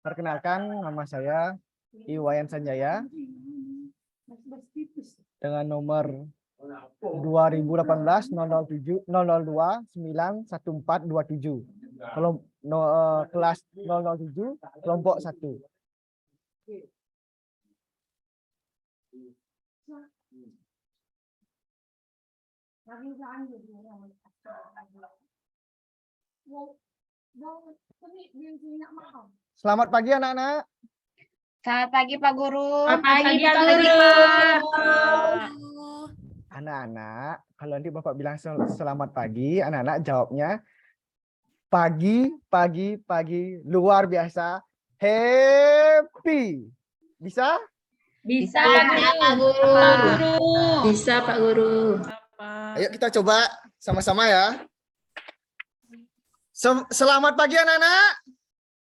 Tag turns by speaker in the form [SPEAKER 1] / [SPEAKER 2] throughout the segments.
[SPEAKER 1] Perkenalkan, nama saya Iwayan Sanjaya dengan nomor 2018-002-91427. Kelas 007, kelompok 1. Selamat pagi anak-anak.
[SPEAKER 2] Selamat pagi Pak Guru.
[SPEAKER 3] Selamat pagi Pak Guru.
[SPEAKER 1] Anak-anak, kalau nanti Bapak bilang selamat pagi, anak-anak jawabnya pagi, pagi, pagi, luar biasa, happy. Bisa?
[SPEAKER 3] Bisa
[SPEAKER 2] Pak Guru.
[SPEAKER 3] Bisa Pak Guru.
[SPEAKER 1] Ayo kita coba sama-sama ya. Selamat pagi anak-anak.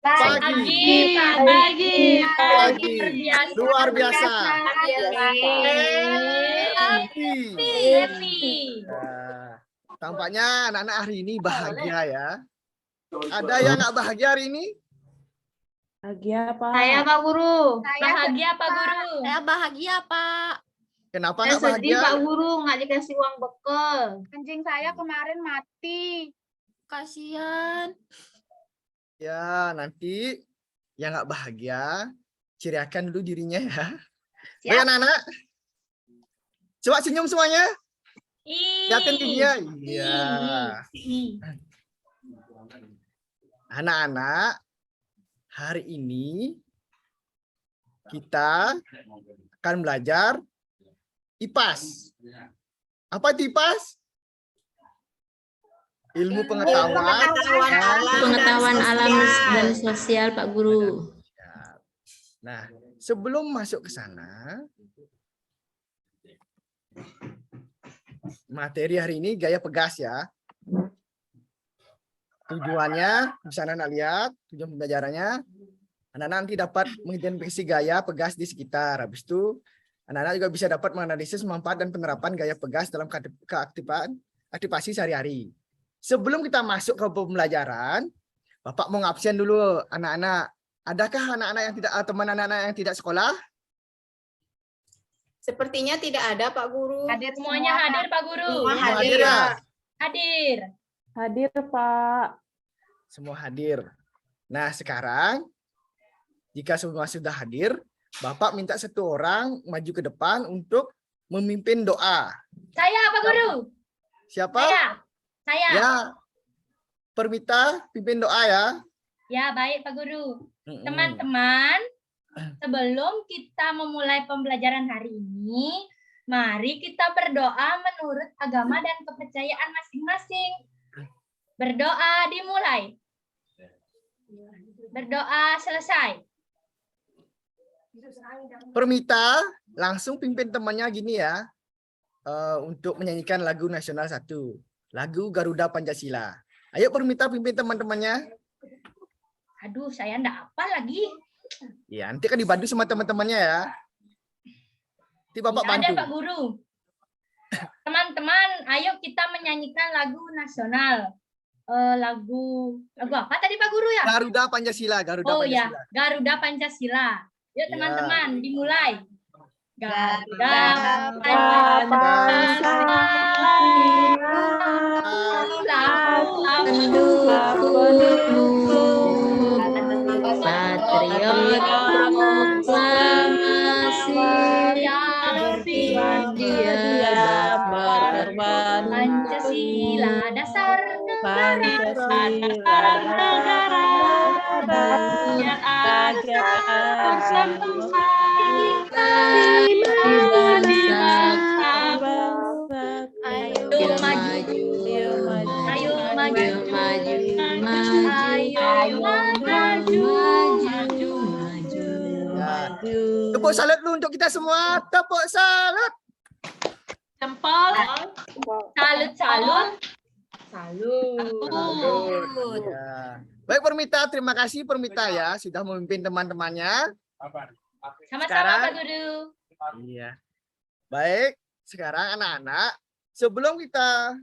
[SPEAKER 3] Pagi.
[SPEAKER 1] Luar biasa.
[SPEAKER 3] Happy.
[SPEAKER 1] Nah, tampaknya anak-anak hari ini bahagia ya. Ada yang nggak bahagia hari ini?
[SPEAKER 4] Bahagia Pak.
[SPEAKER 2] Saya Pak Guru.
[SPEAKER 3] Bahagia Pak Guru.
[SPEAKER 2] Saya bahagia Pak.
[SPEAKER 1] Kenapa
[SPEAKER 2] Saya
[SPEAKER 1] nggak
[SPEAKER 2] sedih
[SPEAKER 1] bahagia?
[SPEAKER 2] Pak Guru nggak dikasih uang bekal. Anjing saya kemarin mati. Kasihan.
[SPEAKER 1] Ya, nanti yang nggak bahagia, ciriakan dulu dirinya ya.
[SPEAKER 2] Siap.
[SPEAKER 1] Baik anak-anak. Coba senyum semuanya. Lihatin giginya. Iya. Anak-anak, hari ini kita akan belajar IPAS. Apa itu IPAS? Ilmu pengetahuan
[SPEAKER 3] Pengetahuan alam dan sosial Pak Guru.
[SPEAKER 1] Nah, sebelum masuk ke sana, materi hari ini gaya pegas ya. Tujuannya, bisa anak-anak lihat, tujuan pembelajarannya, anak-anak nanti dapat mengidentifikasi gaya pegas di sekitar. Habis itu, anak-anak juga bisa dapat menganalisis manfaat dan penerapan gaya pegas dalam aktivasi sehari-hari. Sebelum kita masuk ke pembelajaran, Bapak mau ngabsen dulu anak-anak. Adakah anak-anak yang tidak teman anak-anak yang tidak sekolah?
[SPEAKER 5] Sepertinya tidak ada Pak Guru.
[SPEAKER 2] Hadir
[SPEAKER 3] Semuanya hadir Pak Guru.
[SPEAKER 5] Semua
[SPEAKER 1] Semua
[SPEAKER 5] hadir
[SPEAKER 1] hadir
[SPEAKER 5] ya.
[SPEAKER 1] ya?
[SPEAKER 3] Hadir.
[SPEAKER 4] Hadir Pak.
[SPEAKER 1] Semua hadir. Nah, sekarang jika semua sudah hadir, Bapak minta satu orang maju ke depan untuk memimpin doa.
[SPEAKER 3] Saya Pak Guru.
[SPEAKER 1] Siapa?
[SPEAKER 3] Saya.
[SPEAKER 1] Ya. Permita pimpin doa ya.
[SPEAKER 3] Ya, baik Pak Guru.
[SPEAKER 1] Mm-mm.
[SPEAKER 3] Teman-teman, sebelum kita memulai pembelajaran hari ini, mari kita berdoa menurut agama dan kepercayaan masing-masing. Berdoa dimulai. Berdoa selesai.
[SPEAKER 1] Permita langsung pimpin temannya gini ya. Untuk menyanyikan lagu nasional 1. Lagu Garuda Pancasila. Ayo Permita pimpin teman-temannya.
[SPEAKER 3] Aduh, saya enggak apa lagi.
[SPEAKER 1] Ya, nanti kan dibantu sama teman-temannya ya. Nanti Bapak
[SPEAKER 3] Tidak ada
[SPEAKER 1] bantu.
[SPEAKER 3] Pak Guru. Teman-teman, ayo kita menyanyikan lagu nasional. Lagu apa tadi Pak Guru ya?
[SPEAKER 1] Garuda Pancasila, Garuda
[SPEAKER 3] Oh ya,
[SPEAKER 1] Pancasila.
[SPEAKER 3] Garuda Pancasila. Yuk
[SPEAKER 1] Ya.
[SPEAKER 3] teman-teman, dimulai. Garuda
[SPEAKER 4] Pancasila.
[SPEAKER 3] Patriot proklamasi Pancasila dasar negara dan agar Ayo maju, ayo maju,
[SPEAKER 1] Tepuk salut dulu untuk kita semua. Tepuk salut.
[SPEAKER 3] Jempol. Salut.
[SPEAKER 1] Ya. Baik Permita, terima kasih Permita ya sudah memimpin teman-temannya.
[SPEAKER 3] Sama-sama
[SPEAKER 1] Sekarang-
[SPEAKER 3] Pak Guru.
[SPEAKER 1] Iya. Baik, sekarang anak-anak, sebelum kita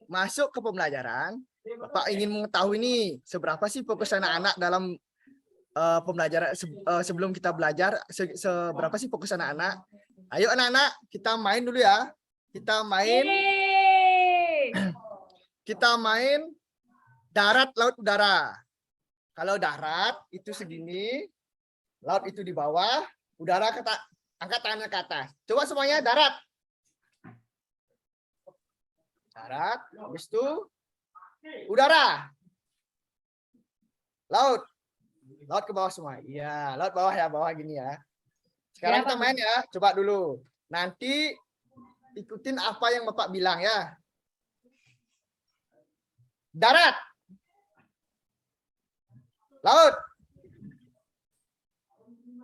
[SPEAKER 1] masuk ke pembelajaran, Bapak ingin mengetahui nih seberapa sih fokus anak-anak dalam pembelajaran sebelum kita belajar, seberapa sih fokus anak-anak? Ayo anak-anak, kita main dulu ya. Kita main darat, laut, udara. Kalau darat itu segini, laut itu di bawah, udara angkat tangannya ke atas. Coba semuanya darat. Darat, habis itu udara. Laut. Laut ke bawah semua. Iya, laut bawah ya, bawah gini ya. Sekarang kita main ya, coba dulu. Nanti ikutin apa yang Bapak bilang ya. Darat. Laut.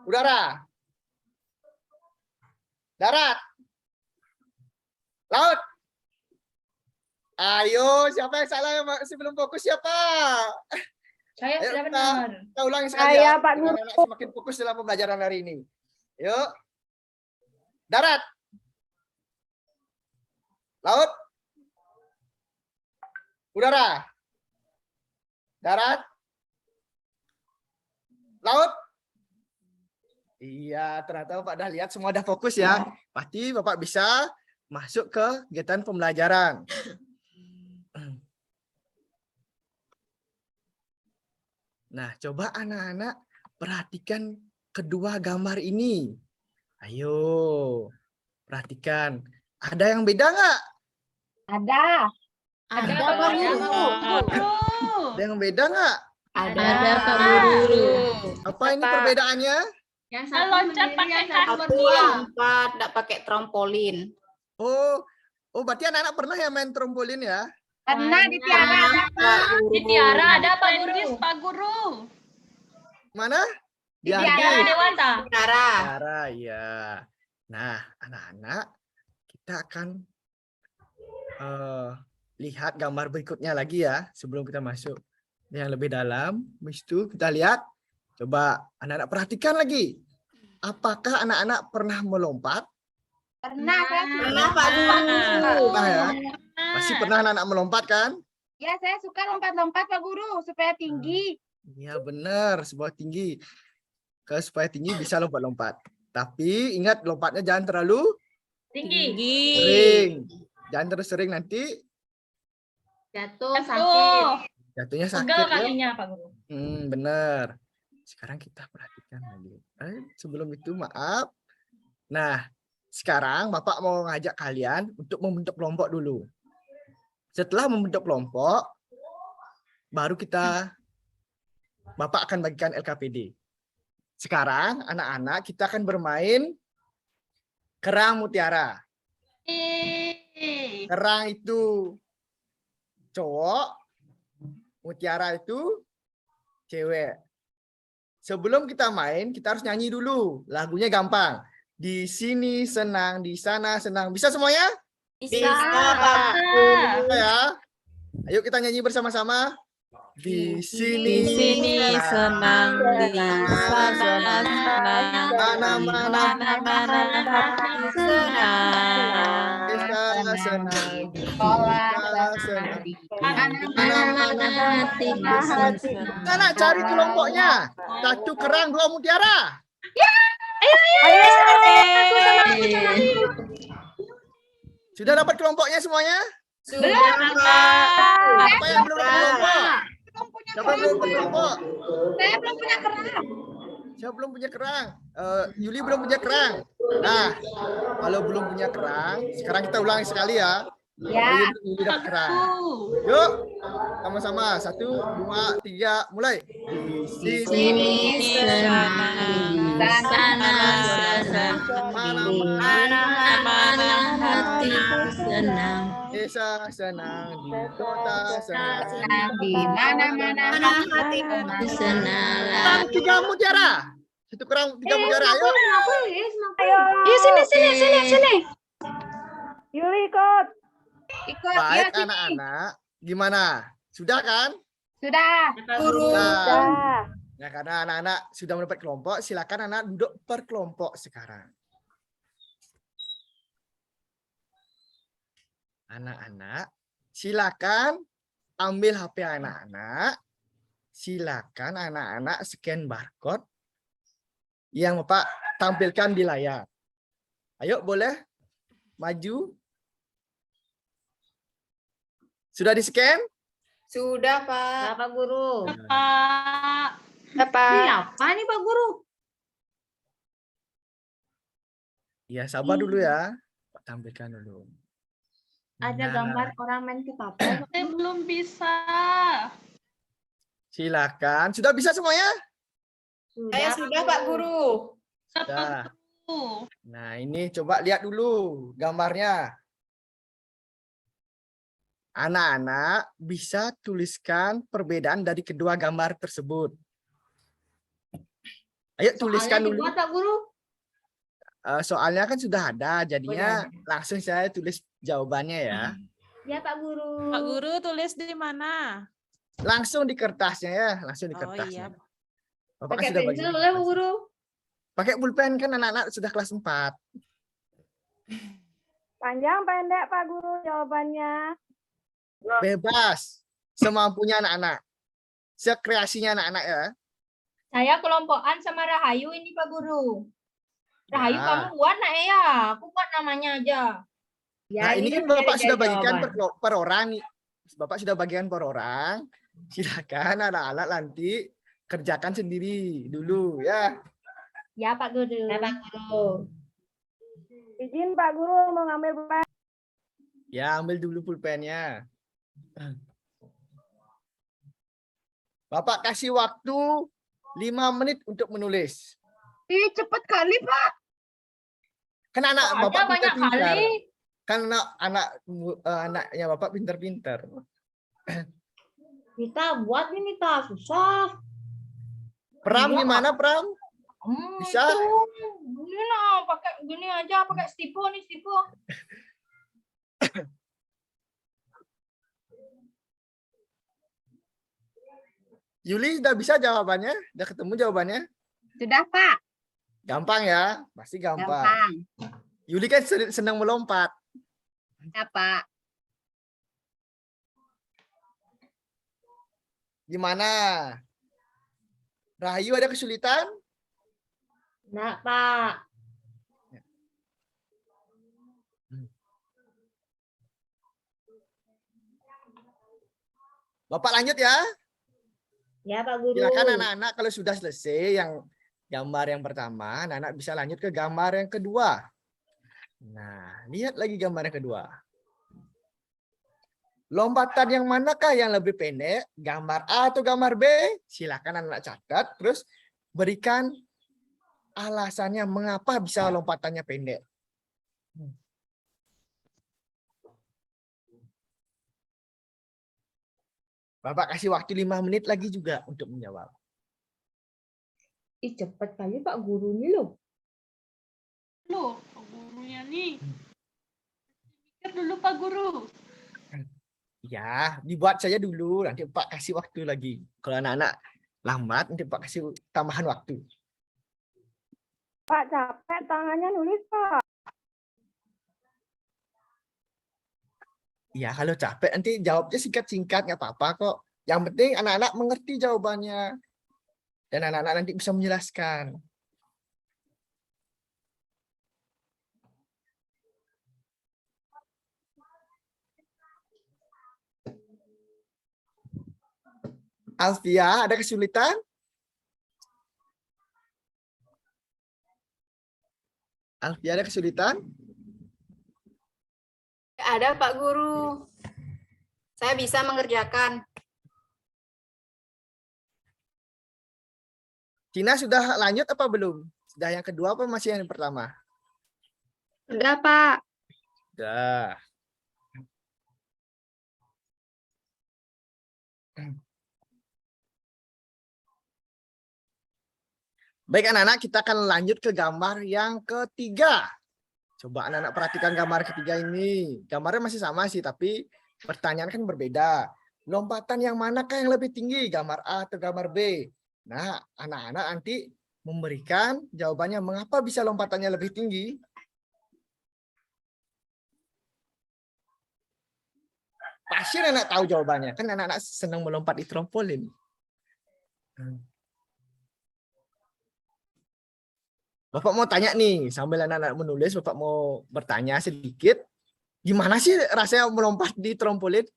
[SPEAKER 1] Udara. Darat. Laut. Ayo, siapa yang salah yang masih belum fokus siapa?
[SPEAKER 3] Saya
[SPEAKER 1] Ayo
[SPEAKER 3] sudah
[SPEAKER 1] kita,
[SPEAKER 3] benar.
[SPEAKER 1] kita ulangi sekali
[SPEAKER 4] Saya,
[SPEAKER 1] ya.
[SPEAKER 4] Pak
[SPEAKER 1] Biar
[SPEAKER 4] Guru.
[SPEAKER 1] anak-anak semakin fokus dalam pembelajaran hari ini. Yuk. Darat. Laut. Udara. Darat. Laut. Iya, ternyata Bapak dah lihat semua dah fokus ya. Pasti Bapak bisa masuk ke kegiatan pembelajaran. Nah, coba anak-anak perhatikan kedua gambar ini. Ayo, perhatikan. Ada yang beda nggak?
[SPEAKER 2] Ada.
[SPEAKER 5] Ada
[SPEAKER 3] Pak
[SPEAKER 5] Pak
[SPEAKER 3] Guru.
[SPEAKER 5] Guru.
[SPEAKER 1] Ada yang beda nggak?
[SPEAKER 5] Ada
[SPEAKER 3] Pak
[SPEAKER 5] Guru.
[SPEAKER 1] Apa ini perbedaannya?
[SPEAKER 3] Yang
[SPEAKER 2] Loncat pakai kaki.
[SPEAKER 5] Aku lompat, enggak pakai trampolin.
[SPEAKER 1] Oh, berarti anak-anak pernah ya main trampolin ya?
[SPEAKER 2] Pernah di Tiara.
[SPEAKER 5] Pak Guru.
[SPEAKER 3] Di Tiara ada Pak Guru.
[SPEAKER 2] Pak Guru.
[SPEAKER 1] Mana? Di
[SPEAKER 2] Tiara.
[SPEAKER 3] Tiara Dewata.
[SPEAKER 5] Tiara.
[SPEAKER 1] Tiara, ya. Nah, anak-anak, kita akan lihat gambar berikutnya lagi ya sebelum kita masuk yang lebih dalam. Habis itu kita lihat, coba anak-anak perhatikan lagi. Apakah anak-anak pernah melompat?
[SPEAKER 2] Pernah saya.
[SPEAKER 5] Pernah Pak Guru.
[SPEAKER 1] Pernah ya? Pasti pernah anak-anak melompat kan?
[SPEAKER 2] Ya, saya suka lompat-lompat Pak Guru supaya tinggi.
[SPEAKER 1] Iya benar, sebuah tinggi. Supaya tinggi bisa lompat-lompat. Tapi ingat lompatnya jangan terlalu
[SPEAKER 3] Tinggi.
[SPEAKER 1] sering. Jangan terlalu sering nanti
[SPEAKER 5] Jatuh sakit.
[SPEAKER 3] Jatuh.
[SPEAKER 1] jatuhnya
[SPEAKER 3] Pegel
[SPEAKER 1] sakit ya.
[SPEAKER 3] kakinya Pak Guru.
[SPEAKER 1] Benar. Sekarang kita perhatikan lagi. Sebelum itu maaf. Nah, sekarang Bapak mau ngajak kalian untuk membentuk kelompok dulu. Setelah membentuk kelompok, baru Bapak akan bagikan LKPD. Sekarang anak-anak kita akan bermain kerang mutiara. Kerang itu cowok, mutiara itu cewek. Sebelum kita main, kita harus nyanyi dulu. Lagunya gampang. Di sini senang, di sana senang. Bisa semuanya?
[SPEAKER 5] Bisa Pak Guru.
[SPEAKER 1] Bisa ya. Ayo kita nyanyi bersama-sama. Di sini
[SPEAKER 5] senang, di sana senang,
[SPEAKER 1] mana-mana
[SPEAKER 5] hati senang.
[SPEAKER 1] kita senang.
[SPEAKER 2] Sekolah
[SPEAKER 1] Kita senang.
[SPEAKER 5] Mana-mana hati senang.
[SPEAKER 1] Sana cari kelompoknya. Satu kerang, dua mutiara. Sudah dapat kelompoknya semuanya?
[SPEAKER 5] Sudah Pak.
[SPEAKER 1] Siapa yang belum dapat kelompok? Siapa yang belum dapat kelompok?
[SPEAKER 2] Saya belum punya kerang.
[SPEAKER 1] Siapa belum punya kerang? Yuli belum punya kerang. Nah, kalau belum punya kerang, sekarang kita ulangi sekali ya.
[SPEAKER 2] Ya.
[SPEAKER 1] Yuli dapat kerang. Yuk, sama-sama. 1, 2, 3, mulai. Di
[SPEAKER 5] Sini senang, di sana senang, mana-mana hati senang.
[SPEAKER 1] desa senang, di kota senang.
[SPEAKER 2] Senang di mana-mana hati
[SPEAKER 5] Senang.
[SPEAKER 1] Kerang 3 mutiara. 1 kerang 3 mutiara. Ayo.
[SPEAKER 2] Yuk sini.
[SPEAKER 4] Yuli ikut.
[SPEAKER 2] Ikut.
[SPEAKER 1] Baik
[SPEAKER 2] Yuk, sini.
[SPEAKER 1] anak-anak. Gimana? Sudah kan?
[SPEAKER 2] Sudah.
[SPEAKER 5] Guru.
[SPEAKER 4] Dah.
[SPEAKER 1] Ya, karena anak-anak sudah mendapat kelompok, silakan anak duduk per kelompok sekarang. Anak-anak, Silakan ambil HP anak-anak. Silakan anak-anak scan barcode yang Bapak tampilkan di layar. Ayo boleh maju. Sudah di-scan?
[SPEAKER 5] Sudah, Pak.
[SPEAKER 3] Pak Guru.
[SPEAKER 5] Pak.
[SPEAKER 3] Ini apa nih Pak Guru?
[SPEAKER 1] Ya, sabar dulu ya. Pak tampilkan dulu.
[SPEAKER 3] Ada
[SPEAKER 1] Nah,
[SPEAKER 3] gambar orang main ketapel.
[SPEAKER 5] Saya belum bisa.
[SPEAKER 1] silakan. Sudah bisa semuanya?
[SPEAKER 5] Saya sudah, Pak Guru.
[SPEAKER 1] Sudah. Nah, ini coba lihat dulu gambarnya. Anak-anak bisa tuliskan perbedaan dari kedua gambar tersebut. Ayo tuliskan
[SPEAKER 3] Soalnya
[SPEAKER 1] dulu.
[SPEAKER 3] dibuat Pak Guru.
[SPEAKER 1] Soalnya kan sudah ada, jadinya
[SPEAKER 3] Udah.
[SPEAKER 1] langsung saya tulis jawabannya ya.
[SPEAKER 3] Ya Pak Guru.
[SPEAKER 6] Pak Guru tulis di mana?
[SPEAKER 1] Langsung di kertasnya ya, langsung di
[SPEAKER 6] Oh
[SPEAKER 1] kertasnya.
[SPEAKER 6] iya.
[SPEAKER 1] Bapak kan
[SPEAKER 3] Pakai
[SPEAKER 1] sudah
[SPEAKER 3] pensil
[SPEAKER 1] bagi.
[SPEAKER 3] boleh Pak Guru?
[SPEAKER 1] Pakai pulpen kan anak-anak sudah kelas 4.
[SPEAKER 4] Panjang pendek Pak Guru jawabannya.
[SPEAKER 1] Bebas. Semampunya anak-anak. Sekreasinya anak-anak ya.
[SPEAKER 3] Saya kelompokan sama Rahayu ini Pak Guru. Rahayu
[SPEAKER 1] Ya.
[SPEAKER 3] kamu buat nak ya? Aku buat namanya aja. Ya,
[SPEAKER 1] Nah, ini kan
[SPEAKER 3] dari
[SPEAKER 1] Bapak sudah bagikan
[SPEAKER 3] jawaban.
[SPEAKER 1] per orang nih. Bapak sudah bagikan per orang. Silakan anak-anak nanti kerjakan sendiri dulu ya.
[SPEAKER 3] Ya Pak Guru. Ya Pak Guru.
[SPEAKER 4] Izin Pak Guru mau ngambil pulpen.
[SPEAKER 1] Ya, ambil dulu pulpennya. Bapak kasih waktu 5 menit untuk menulis.
[SPEAKER 2] Ih, cepet kali, Pak.
[SPEAKER 1] Kan anak
[SPEAKER 3] Ada
[SPEAKER 1] Bapak
[SPEAKER 3] banyak
[SPEAKER 1] pintar-pintar.
[SPEAKER 3] kali.
[SPEAKER 1] Kan anaknya Bapak pintar-pintar.
[SPEAKER 3] Kita buat ini tak susah.
[SPEAKER 1] Pram
[SPEAKER 3] Iya.
[SPEAKER 1] gimana Pram? Bisa?
[SPEAKER 3] Itu. Gini lah, pakai gini aja, pakai stipo nih stipo.
[SPEAKER 1] Yuli sudah bisa jawabannya? Udah ketemu jawabannya?
[SPEAKER 2] Sudah, Pak.
[SPEAKER 1] Gampang ya? Pasti gampang.
[SPEAKER 2] Gampang.
[SPEAKER 1] Yuli kan senang melompat.
[SPEAKER 2] Ya, Pak.
[SPEAKER 1] Gimana? Rahayu ada kesulitan?
[SPEAKER 3] Nah, Pak.
[SPEAKER 1] Bapak lanjut ya.
[SPEAKER 3] Ya Pak Guru.
[SPEAKER 1] Silakan anak-anak kalau sudah selesai yang gambar yang pertama, anak-anak bisa lanjut ke gambar yang kedua. Nah, lihat lagi gambar yang kedua. Lompatan yang manakah yang lebih pendek? Gambar A atau gambar B? Silakan anak-anak catat, terus berikan alasannya mengapa bisa lompatannya pendek. Bapak kasih waktu 5 menit lagi juga untuk menjawab.
[SPEAKER 3] Ih, cepat kali Pak Guru ini loh.
[SPEAKER 5] Loh, Pak Gurunya nih. Pikir dulu, Pak Guru.
[SPEAKER 1] Ya, dibuat saja dulu, nanti Pak kasih waktu lagi. Kalau anak-anak lambat, nanti Pak kasih tambahan waktu.
[SPEAKER 4] Pak capek tangannya nulis Pak.
[SPEAKER 1] Ya, kalau capek nanti jawabnya singkat-singkat, nggak apa-apa kok. Yang penting anak-anak mengerti jawabannya. Dan anak-anak nanti bisa menjelaskan. Alfia, ada kesulitan? Alfia, ada kesulitan?
[SPEAKER 5] Ada, Pak Guru. Saya bisa mengerjakan.
[SPEAKER 1] Cina sudah lanjut apa belum? Sudah yang kedua apa masih yang pertama?
[SPEAKER 2] Sudah, Pak.
[SPEAKER 1] Sudah. Baik anak-anak, kita akan lanjut ke gambar yang ketiga. Coba anak-anak perhatikan gambar ketiga ini. Gambarnya masih sama sih, tapi pertanyaan kan berbeda. Lompatan yang manakah yang lebih tinggi? Gambar A atau gambar B? Nah, anak-anak nanti memberikan jawabannya mengapa bisa lompatannya lebih tinggi. Pasti anak tahu jawabannya. Kan anak-anak senang melompat di trampolin. Bapak mau tanya nih, sambil anak-anak menulis, Bapak mau bertanya sedikit. Gimana sih rasanya melompat di trampolin?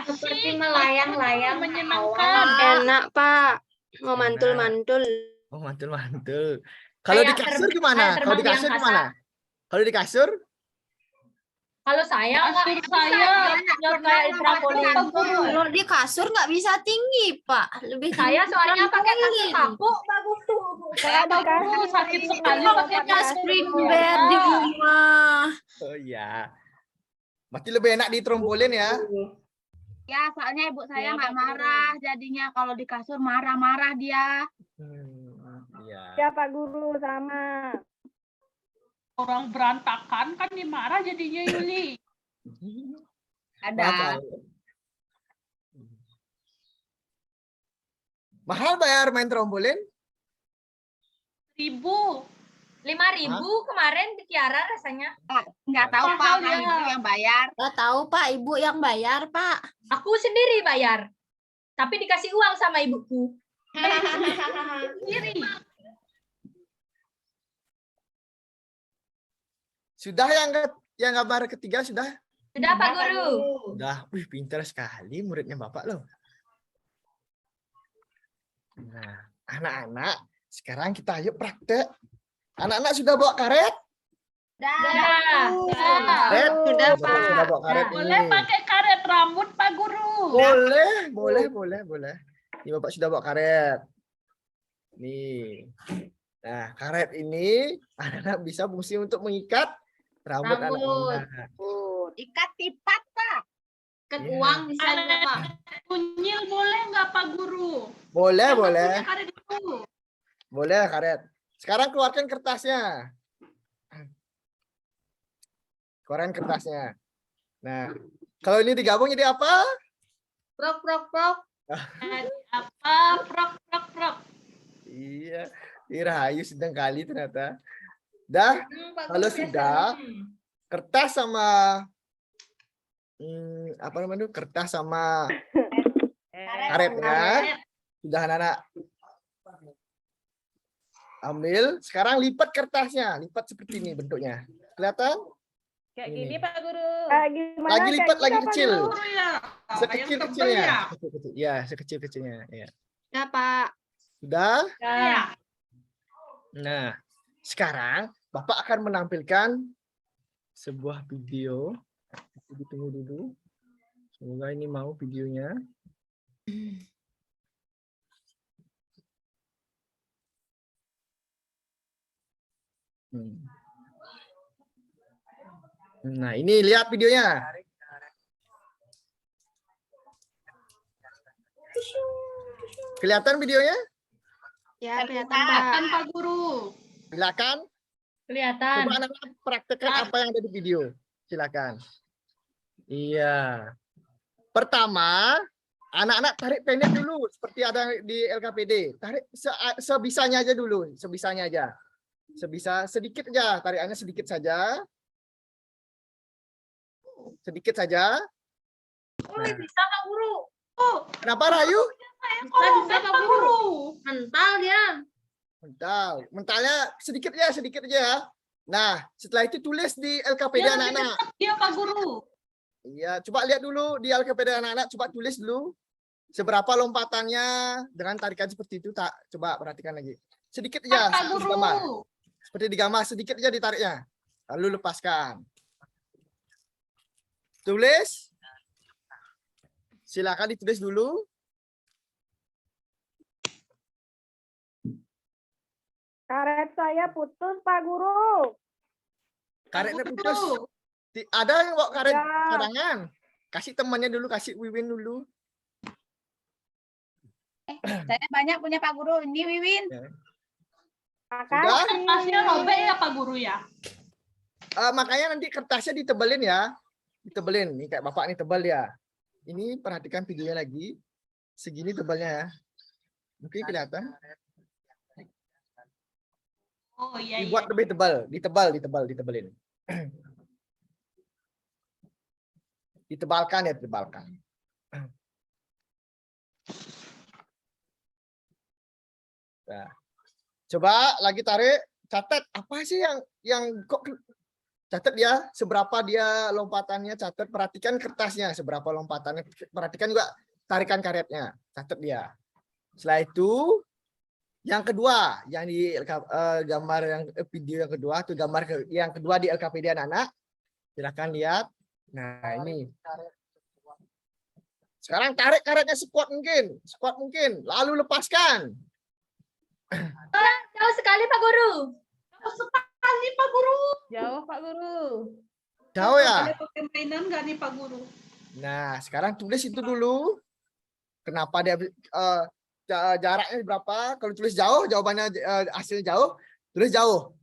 [SPEAKER 3] Seperti melayang-layang.
[SPEAKER 6] Menyenangkan.
[SPEAKER 5] Enak, Pak. Mau
[SPEAKER 1] Enak.
[SPEAKER 5] mantul-mantul.
[SPEAKER 1] Oh, mantul-mantul. Kalau di
[SPEAKER 3] Kayak
[SPEAKER 1] kasur
[SPEAKER 3] kayak
[SPEAKER 1] gimana? Kalau di
[SPEAKER 3] terbang
[SPEAKER 1] kasur
[SPEAKER 3] yang
[SPEAKER 1] gimana? Kalau di kasur?
[SPEAKER 3] Kalau saya
[SPEAKER 6] Kasur
[SPEAKER 3] nggak
[SPEAKER 6] saya
[SPEAKER 3] nggak kayak di trampolin.
[SPEAKER 5] Kalau di kasur nggak bisa tinggi, Pak. Lebih
[SPEAKER 3] Saya soalnya pakai kasur
[SPEAKER 5] trampolin.
[SPEAKER 3] kapuk, bagus tuh.
[SPEAKER 4] Saya di
[SPEAKER 6] Aduh, sakit sekali
[SPEAKER 5] Pakai
[SPEAKER 6] pakai
[SPEAKER 5] tas spring bed di rumah.
[SPEAKER 1] Oh iya. Berarti lebih enak di trampolin ya?
[SPEAKER 2] Ya, soalnya ibu saya
[SPEAKER 6] Ya,
[SPEAKER 2] nggak
[SPEAKER 6] Pak
[SPEAKER 2] marah. Jadinya kalau di kasur marah-marah dia.
[SPEAKER 1] Iya.
[SPEAKER 4] Ya Pak Guru sama.
[SPEAKER 6] orang berantakan kan dimarah jadinya Yuli.
[SPEAKER 2] Ada.
[SPEAKER 1] Mahal bayar main trampolin?
[SPEAKER 6] 1.000.
[SPEAKER 3] 5.000 kemarin di Kiara rasanya.
[SPEAKER 2] Nggak tahu Pak,
[SPEAKER 6] Mahal
[SPEAKER 2] orang
[SPEAKER 6] ya.
[SPEAKER 2] ibu yang bayar.
[SPEAKER 5] Nggak tahu, Pak. Ibu yang bayar, Pak.
[SPEAKER 3] Aku sendiri bayar. Tapi dikasih uang sama ibuku.
[SPEAKER 6] Sendiri.
[SPEAKER 1] Sudah yang gambar ketiga sudah?
[SPEAKER 3] Sudah Pak Guru.
[SPEAKER 1] Sudah. Wih, pintar sekali muridnya Bapak loh. Nah, anak-anak, sekarang kita ayo praktek. Anak-anak sudah bawa karet? Karet?
[SPEAKER 5] Sudah,
[SPEAKER 1] Bapak
[SPEAKER 5] Pak.
[SPEAKER 1] sudah bawa karet
[SPEAKER 6] Boleh
[SPEAKER 1] ini.
[SPEAKER 6] pakai karet rambut Pak Guru.
[SPEAKER 1] Boleh. Ini Bapak sudah bawa karet. Nih. Nah, karet ini anak-anak bisa fungsi untuk mengikat rambut anak-anak.
[SPEAKER 2] Ikat tipat, Pak.
[SPEAKER 5] Ikat
[SPEAKER 1] Iya.
[SPEAKER 5] uang bisa juga, Pak.
[SPEAKER 6] Unyil boleh nggak Pak Guru?
[SPEAKER 1] Boleh,
[SPEAKER 6] Kan
[SPEAKER 1] boleh.
[SPEAKER 6] punya karet itu.
[SPEAKER 1] Boleh karet. Sekarang keluarkan kertasnya. Keluarkan kertasnya. Nah, kalau ini digabung jadi apa?
[SPEAKER 5] Prok, prok, prok.
[SPEAKER 6] Apa? Prok.
[SPEAKER 1] Iya, Rahayu sedang kali ternyata. Dah, kalau sudah, kertas sama apa namanya itu? Kertas sama karetnya sudah anak-anak ambil. Sekarang lipat kertasnya, lipat seperti ini bentuknya. Kelihatan?
[SPEAKER 6] Kayak
[SPEAKER 1] Ini.
[SPEAKER 6] gini Pak Guru.
[SPEAKER 4] Gimana?
[SPEAKER 1] Lagi lipat,
[SPEAKER 4] Kayak
[SPEAKER 1] lagi
[SPEAKER 4] gitu, Pak
[SPEAKER 1] kecil.
[SPEAKER 4] Guru?
[SPEAKER 6] Guru ya.
[SPEAKER 1] Sekecil-kecilnya.
[SPEAKER 6] Ya.
[SPEAKER 1] Sekecil-kecil. Ya, sekecil-kecilnya. Ya.
[SPEAKER 5] Ya, Pak.
[SPEAKER 1] Sudah?
[SPEAKER 6] Ya.
[SPEAKER 1] Nah, sekarang Bapak akan menampilkan sebuah video. Tunggu dulu. Semoga ini mau videonya. Nah, ini lihat videonya. Kelihatan videonya?
[SPEAKER 5] Ya, kelihatan, Pak.
[SPEAKER 6] Kelihatan Pak Guru.
[SPEAKER 1] Silakan.
[SPEAKER 3] Kelihatan.
[SPEAKER 1] Coba anak-anak praktekkan apa yang ada di video. Silakan. Iya. Pertama, anak-anak tarik pendek dulu seperti ada di LKPD. Tarik sebisanya aja dulu, sebisanya aja. Sedikit aja, tarikannya sedikit saja. Sedikit saja. Nah.
[SPEAKER 3] Bisa Pak Guru.
[SPEAKER 1] Kenapa Rayu?
[SPEAKER 3] Bisa Pak Guru. Mental dia.
[SPEAKER 1] Mentalnya sedikit aja. Nah, setelah itu tulis di LKPD
[SPEAKER 6] Dia
[SPEAKER 1] anak-anak.
[SPEAKER 6] Dia Pak Guru.
[SPEAKER 1] Iya, coba lihat dulu di LKPD anak-anak, coba tulis dulu seberapa lompatannya dengan tarikan seperti itu. Tak, coba perhatikan lagi. Sedikit aja,
[SPEAKER 6] Pak
[SPEAKER 1] seperti
[SPEAKER 6] Guru.
[SPEAKER 1] gambar. Seperti di gambar, sedikit aja ditariknya. Lalu lepaskan. Tulis. Silakan ditulis dulu.
[SPEAKER 4] Karet saya putus, Pak Guru.
[SPEAKER 1] Karetnya
[SPEAKER 6] Guru.
[SPEAKER 1] putus. Ada yang bawa karet
[SPEAKER 4] Ya.
[SPEAKER 1] cadangan? Kasih temannya dulu, kasih Wiwin dulu.
[SPEAKER 2] Saya banyak punya Pak Guru. Ini Wiwin.
[SPEAKER 1] Sudah?
[SPEAKER 6] Kertasnya robek ya Pak Guru ya.
[SPEAKER 1] Makanya nanti kertasnya ditebelin ya. Ditebelin. Nih kayak Bapak ini tebal ya. Ini perhatikan videonya lagi. Segini tebalnya ya. Mungkin kelihatan.
[SPEAKER 6] Oh iya.
[SPEAKER 1] Dibuat lebih tebal. Ditebelin. Ditebalkan ya, ditebalkan. Nah, coba lagi tarik, catat apa sih yang kok catat dia seberapa dia lompatannya, catat, perhatikan kertasnya seberapa lompatannya, perhatikan juga tarikan karetnya, catat dia. Setelah itu yang kedua, yang di gambar yang video yang kedua tuh yang kedua di LKPD anak-anak. Silakan lihat. Nah, ini. Sekarang tarik karetnya sekuat mungkin, lalu lepaskan.
[SPEAKER 3] Jauh sekali Pak Guru.
[SPEAKER 6] Sekali Pak Guru.
[SPEAKER 4] Jauh Pak Guru.
[SPEAKER 1] Jauh ya?
[SPEAKER 6] Ada pakai mainan nggak nih Pak Guru?
[SPEAKER 1] Nah, sekarang tulis itu dulu. Kenapa dia jaraknya berapa? Kalau tulis jauh, jawabannya hasil jauh, tulis jauh.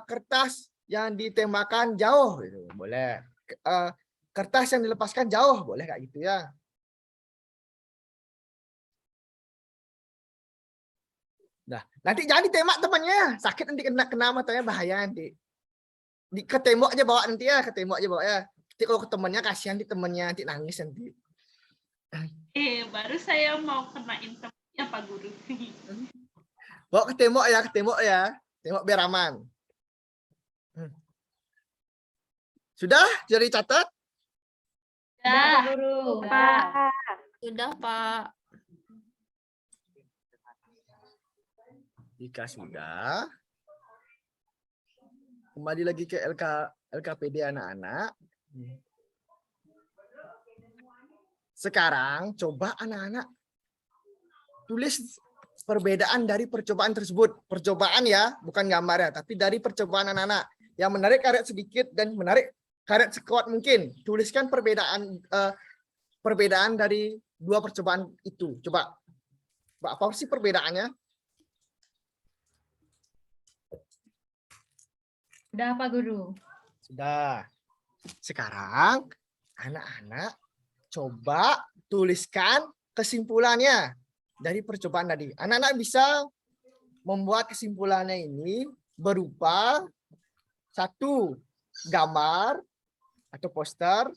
[SPEAKER 1] Kertas yang ditembakkan jauh, gitu. Boleh. Kertas yang dilepaskan jauh, boleh kayak gitu ya. Nah, nanti jangan ditembak temannya, sakit nanti kena matanya, bahaya nanti. Ke tembok aja bawa nanti ya, ke tembok aja bawa ya. Nanti kalau ke temannya kasihan di temannya nanti nangis nanti.
[SPEAKER 6] Baru saya mau kenain temennya Pak Guru.
[SPEAKER 1] Bawa ke tembok ya, tembok biar aman. Sudah jadi catat?
[SPEAKER 3] Pak
[SPEAKER 6] Ya,
[SPEAKER 3] Guru.
[SPEAKER 4] Pak.
[SPEAKER 5] Sudah, Pak.
[SPEAKER 1] Jika sudah, kembali lagi ke LKPD anak-anak. Sekarang coba anak-anak tulis perbedaan dari percobaan tersebut. Percobaan ya, bukan gambar ya, tapi dari percobaan anak-anak. Yang menarik karet sedikit dan menarik karet sekuat mungkin. Tuliskan perbedaan dari dua percobaan itu. Coba. Apa sih perbedaannya?
[SPEAKER 3] Sudah Pak Guru.
[SPEAKER 1] Sudah. Sekarang anak-anak coba tuliskan kesimpulannya dari percobaan tadi. Anak-anak bisa membuat kesimpulannya ini berupa satu gambar atau poster,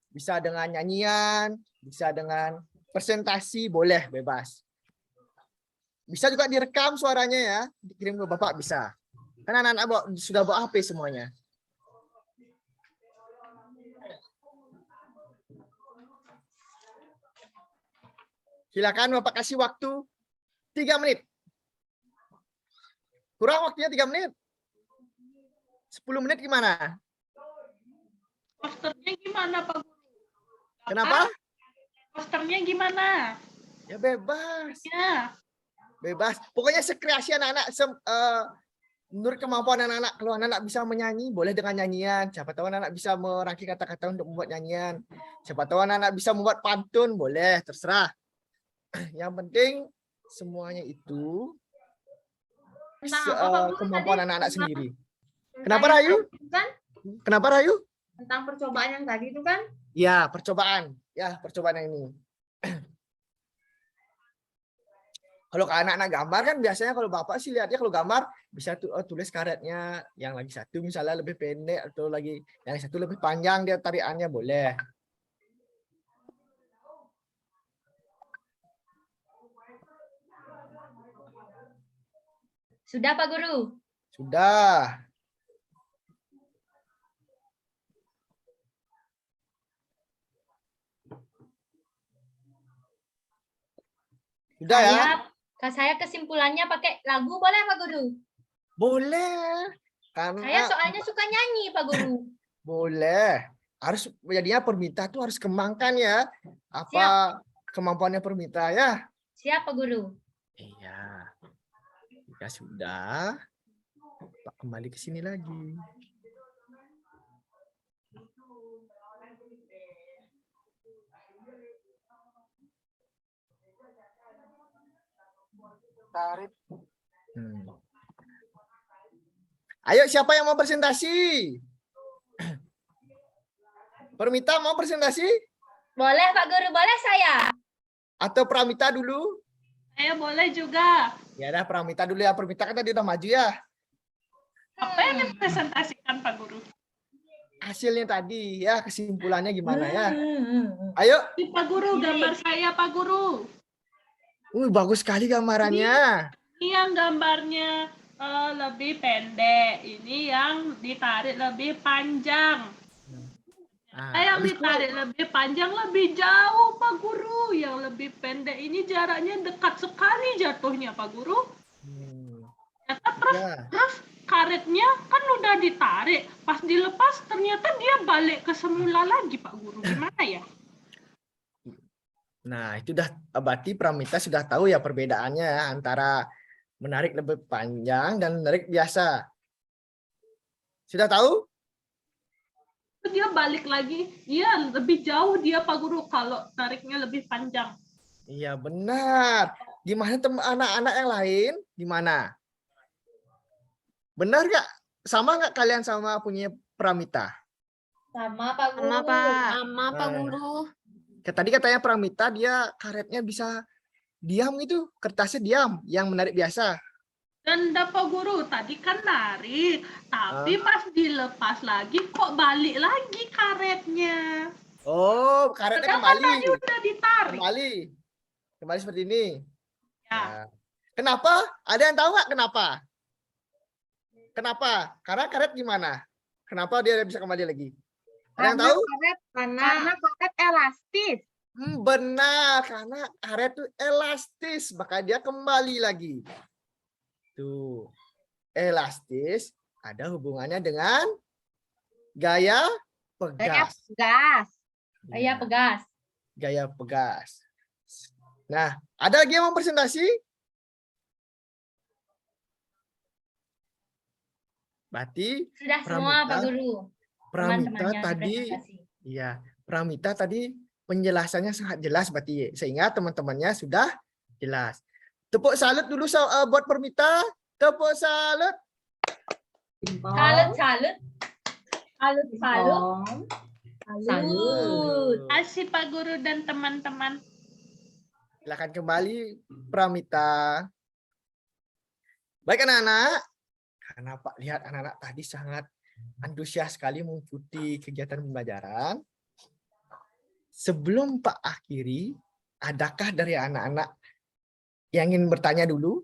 [SPEAKER 1] bisa dengan nyanyian, bisa dengan presentasi, boleh bebas. Bisa juga direkam suaranya ya, dikirim ke Bapak bisa. Kan anak-anak sudah bawa HP semuanya. Silakan Bapak kasih waktu 3 menit. Kurang waktunya 3 menit. 10 menit gimana?
[SPEAKER 6] posternya gimana Pak Guru?
[SPEAKER 1] Kenapa?
[SPEAKER 6] Posternya gimana?
[SPEAKER 1] Ya bebas.
[SPEAKER 6] Ya,
[SPEAKER 1] Bebas. Pokoknya sekreasi anak-anak. Menurut kemampuan anak-anak. Kalau anak-anak bisa menyanyi, boleh dengan nyanyian. Siapa tahu anak-anak bisa merangkai kata-kata untuk membuat nyanyian. Siapa tahu anak-anak bisa membuat pantun, boleh. Terserah. Yang penting semuanya itu
[SPEAKER 3] Tentang apa Pak Guru
[SPEAKER 1] kemampuan
[SPEAKER 3] tadi?
[SPEAKER 1] anak-anak
[SPEAKER 3] Tentang-
[SPEAKER 1] sendiri.
[SPEAKER 3] tentang
[SPEAKER 1] Kenapa
[SPEAKER 3] yang
[SPEAKER 1] Rayu?
[SPEAKER 3] tadi itu kan?
[SPEAKER 1] Kenapa Rayu?
[SPEAKER 3] Tentang percobaan yang tadi itu kan?
[SPEAKER 1] Ya, percobaan. Ya, percobaan yang ini. Kalau ke anak-anak gambar kan biasanya kalau Bapak sih lihatnya kalau gambar bisa tulis karetnya yang lagi satu misalnya lebih pendek atau lagi yang satu lebih panjang dia tarikannya boleh.
[SPEAKER 3] Sudah Pak Guru.
[SPEAKER 1] Sudah. Sudah ya?
[SPEAKER 3] Saya kesimpulannya pakai lagu boleh Pak Guru?
[SPEAKER 1] Boleh.
[SPEAKER 3] Saya
[SPEAKER 1] Karena
[SPEAKER 3] soalnya suka nyanyi Pak Guru.
[SPEAKER 1] boleh. Harus jadinya perminta tuh harus kembangkan ya. Apa kemampuannya perminta ya?
[SPEAKER 3] Siap Pak Guru.
[SPEAKER 1] Iya. Ya sudah. Pak kembali ke sini lagi. Tarik. Ayo siapa yang mau presentasi? Permita mau presentasi?
[SPEAKER 3] Boleh Pak Guru, boleh saya.
[SPEAKER 1] Atau Pramita dulu?
[SPEAKER 6] saya boleh juga.
[SPEAKER 1] Ya dah Pramita dulu ya. Pramita kan tadi udah maju ya.
[SPEAKER 6] Apa yang dipresentasikan Pak Guru?
[SPEAKER 1] hasilnya tadi ya, kesimpulannya gimana ya? Ayo.
[SPEAKER 6] Ini Pak Guru, gambar saya Pak Guru.
[SPEAKER 1] Bagus sekali gambarannya.
[SPEAKER 6] Ini yang gambarnya lebih pendek, ini yang ditarik lebih panjang.
[SPEAKER 1] Nah,
[SPEAKER 6] Yang
[SPEAKER 1] habis itu,
[SPEAKER 6] ditarik lebih panjang lebih jauh Pak Guru. Yang lebih pendek ini jaraknya dekat sekali jatuhnya Pak Guru.
[SPEAKER 1] ya.
[SPEAKER 6] Terus karetnya kan udah ditarik, pas dilepas ternyata dia balik ke semula lagi Pak Guru. Gimana ya?
[SPEAKER 1] Nah, itu udah berarti Pramita sudah tahu ya perbedaannya antara menarik lebih panjang dan menarik biasa. Sudah tahu?
[SPEAKER 6] Dia balik lagi, iya lebih jauh dia Pak Guru kalau tariknya lebih panjang.
[SPEAKER 1] Iya, benar. Gimana anak-anak yang lain? Gimana? Benar nggak? Sama nggak kalian sama punya Pramita?
[SPEAKER 3] Sama Pak Guru.
[SPEAKER 5] Sama Pak. Sama Pak
[SPEAKER 1] Nah.
[SPEAKER 5] Guru.
[SPEAKER 1] Tadi katanya Pramita dia karetnya bisa diam gitu, kertasnya diam, yang menarik biasa.
[SPEAKER 6] Dan Pak Guru tadi kan narik, tapi pas dilepas lagi kok balik lagi karetnya.
[SPEAKER 1] Oh, karetnya
[SPEAKER 6] Padahal
[SPEAKER 1] kembali.
[SPEAKER 6] tadi udah ditarik.
[SPEAKER 1] Kembali seperti ini.
[SPEAKER 6] Ya.
[SPEAKER 1] Nah, kenapa? Ada yang tahu nggak kenapa? Kenapa? Karena karet gimana? Kenapa dia bisa kembali lagi? Ada yang tahu?
[SPEAKER 2] Karena karet elastis.
[SPEAKER 1] Benar, karena karet itu elastis, maka dia kembali lagi. Tuh, elastis ada hubungannya dengan gaya pegas.
[SPEAKER 2] Gas.
[SPEAKER 3] Iya, pegas.
[SPEAKER 1] Gaya pegas. Nah, ada lagi yang mau presentasi? Berarti
[SPEAKER 3] Sudah semua
[SPEAKER 1] Pramita-
[SPEAKER 3] Pak Guru.
[SPEAKER 1] Pramita
[SPEAKER 3] Teman-temannya
[SPEAKER 1] tadi,
[SPEAKER 3] presentasi.
[SPEAKER 1] iya, Pramita tadi penjelasannya sangat jelas berarti, sehingga teman-temannya sudah jelas. Tepuk salut dulu buat Pramita. Tepuk salut.
[SPEAKER 3] Salut, salut. Salut, salut. Salut.
[SPEAKER 6] Kasih Pak Guru dan teman-teman.
[SPEAKER 1] Silakan kembali Pramita. Baik anak-anak, karena Pak lihat anak-anak tadi sangat antusias sekali mengikuti kegiatan pembelajaran. Sebelum Pak akhiri, adakah dari anak-anak yang ingin bertanya dulu?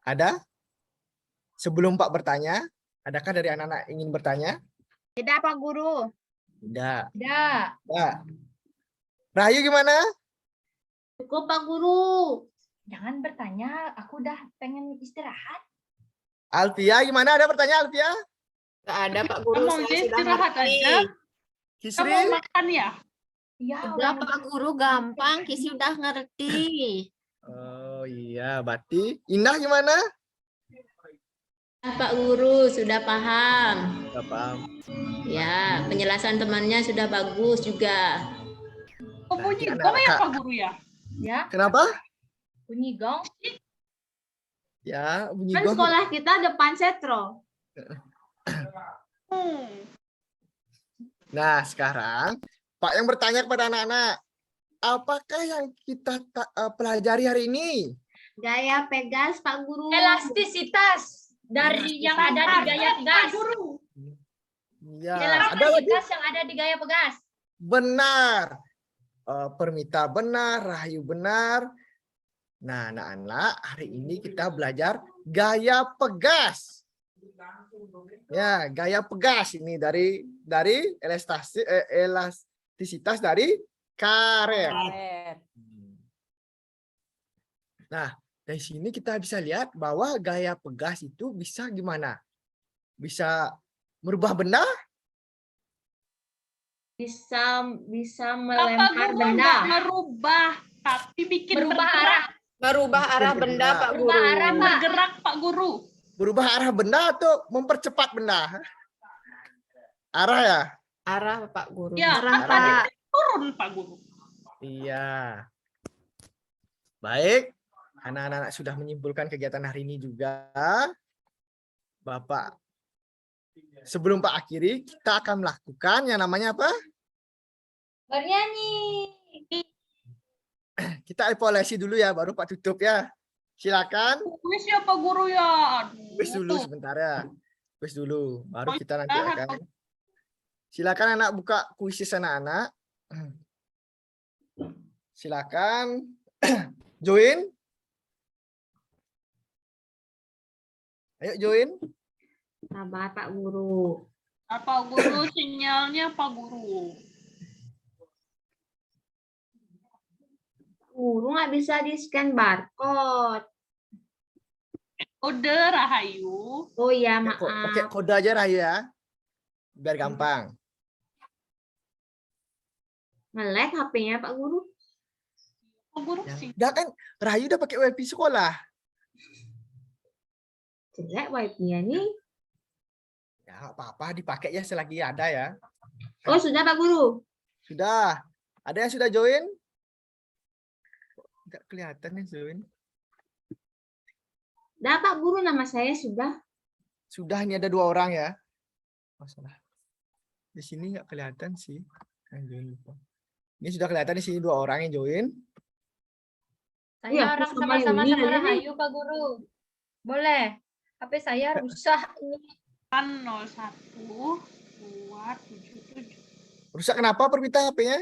[SPEAKER 1] Ada? Sebelum Pak bertanya, adakah dari anak-anak ingin bertanya?
[SPEAKER 2] Tidak Pak Guru.
[SPEAKER 1] Tidak.
[SPEAKER 3] Udah.
[SPEAKER 1] Tidak. Rahayu gimana?
[SPEAKER 3] Cukup Pak Guru. Jangan bertanya, aku udah pengen istirahat.
[SPEAKER 1] Alfia gimana? Ada pertanyaan Alfia?
[SPEAKER 5] Nggak ada Pak Guru.
[SPEAKER 6] Mau
[SPEAKER 5] Saya sudah
[SPEAKER 6] istirahat
[SPEAKER 5] ngerti.
[SPEAKER 6] aja. Kita
[SPEAKER 1] Kisri?
[SPEAKER 6] mau makan ya?
[SPEAKER 3] Iya,
[SPEAKER 5] Udah Pak Guru gampang. Kisi udah ngerti.
[SPEAKER 1] Oh iya, berarti Indah gimana?
[SPEAKER 5] Pak Guru sudah paham.
[SPEAKER 1] Nggak paham.
[SPEAKER 5] Ya, penjelasan temannya sudah bagus juga.
[SPEAKER 6] Oh, bunyi
[SPEAKER 1] Nanti
[SPEAKER 6] gong ya
[SPEAKER 1] anak-
[SPEAKER 6] Pak Guru ya?
[SPEAKER 3] ya.
[SPEAKER 1] Kenapa?
[SPEAKER 3] Bunyi gong.
[SPEAKER 1] Ya, bunyi
[SPEAKER 5] Kan
[SPEAKER 1] gong.
[SPEAKER 5] sekolah kita depan setro.
[SPEAKER 1] Nah, sekarang Pak yang bertanya kepada anak-anak, apakah yang kita pelajari hari ini?
[SPEAKER 5] Gaya pegas Pak Guru.
[SPEAKER 3] Elastisitas dari yang ada di gaya
[SPEAKER 6] Pak
[SPEAKER 3] pegas.
[SPEAKER 6] Guru.
[SPEAKER 1] Ya, ada lagi?
[SPEAKER 3] Elastisitas yang ada di gaya pegas.
[SPEAKER 1] Benar. Permita benar, Rahayu benar. Nah, anak-anak, hari ini kita belajar gaya pegas. Ya, gaya pegas ini dari elastisitas dari karet. Nah, dari sini kita bisa lihat bahwa gaya pegas itu bisa gimana? Bisa merubah benda?
[SPEAKER 3] Bisa
[SPEAKER 6] Pak
[SPEAKER 3] melempar
[SPEAKER 6] Guru
[SPEAKER 3] benda.
[SPEAKER 6] nggak merubah, tapi bikin
[SPEAKER 3] Berubah
[SPEAKER 6] bergerak.
[SPEAKER 3] arah.
[SPEAKER 5] Merubah arah benda Pak Guru.
[SPEAKER 3] Berubah arah, Pak.
[SPEAKER 6] Bergerak Pak Guru.
[SPEAKER 1] Berubah arah benda atau mempercepat benda? Arah ya?
[SPEAKER 5] Arah Pak Guru.
[SPEAKER 6] Ya,
[SPEAKER 5] Arah
[SPEAKER 6] kan tadi
[SPEAKER 5] Pak.
[SPEAKER 6] turun Pak Guru.
[SPEAKER 1] Iya. Baik, anak-anak sudah menyimpulkan kegiatan hari ini juga. Bapak, sebelum Pak akhiri, kita akan melakukan yang namanya apa?
[SPEAKER 3] Bernyanyi.
[SPEAKER 1] Kita evaluasi dulu ya, baru Pak tutup ya. Silakan.
[SPEAKER 6] Wis ya Pak Guru ya. Aduh.
[SPEAKER 1] Wis dulu sebentar ya. Wis dulu, baru kita nanti
[SPEAKER 6] Istirahat,
[SPEAKER 1] akan. Silakan anak buka kuisis anak-anak. Silakan join. Ayo join.
[SPEAKER 3] Sabar Pak Guru.
[SPEAKER 6] Apa guru sinyalnya Pak Guru?
[SPEAKER 3] Guru nggak bisa di-scan barcode.
[SPEAKER 6] Kode Rahayu.
[SPEAKER 3] Oh iya,
[SPEAKER 1] Pakai
[SPEAKER 3] maaf.
[SPEAKER 1] kode aja Rahayu ya. Biar gampang.
[SPEAKER 3] Nge-lag HP-nya Pak Guru.
[SPEAKER 6] Pak Guru sih.
[SPEAKER 1] Udah kan Rahayu udah pakai WiFi sekolah.
[SPEAKER 3] Jelek wifi-nya nih.
[SPEAKER 1] Ya nggak apa-apa dipakai ya selagi ada ya.
[SPEAKER 3] Oh, sudah Pak Guru.
[SPEAKER 1] Sudah. Ada yang sudah join? Nggak kelihatan yang join.
[SPEAKER 3] Dah Pak Guru, nama saya sudah.
[SPEAKER 1] Sudah, ini ada 2 orang ya. Masalah. Di sini nggak kelihatan sih. Yang join lupa. Ini sudah kelihatan di sini 2 orang yang join.
[SPEAKER 3] Saya
[SPEAKER 7] Saya
[SPEAKER 3] orang
[SPEAKER 7] orang sama-sama
[SPEAKER 3] Yuni
[SPEAKER 7] sama
[SPEAKER 3] aja nih.
[SPEAKER 7] Rahayu Pak Guru. Boleh. HP saya rusak ini.
[SPEAKER 6] Kan 01 277.
[SPEAKER 1] Rusak kenapa Permita HP-nya?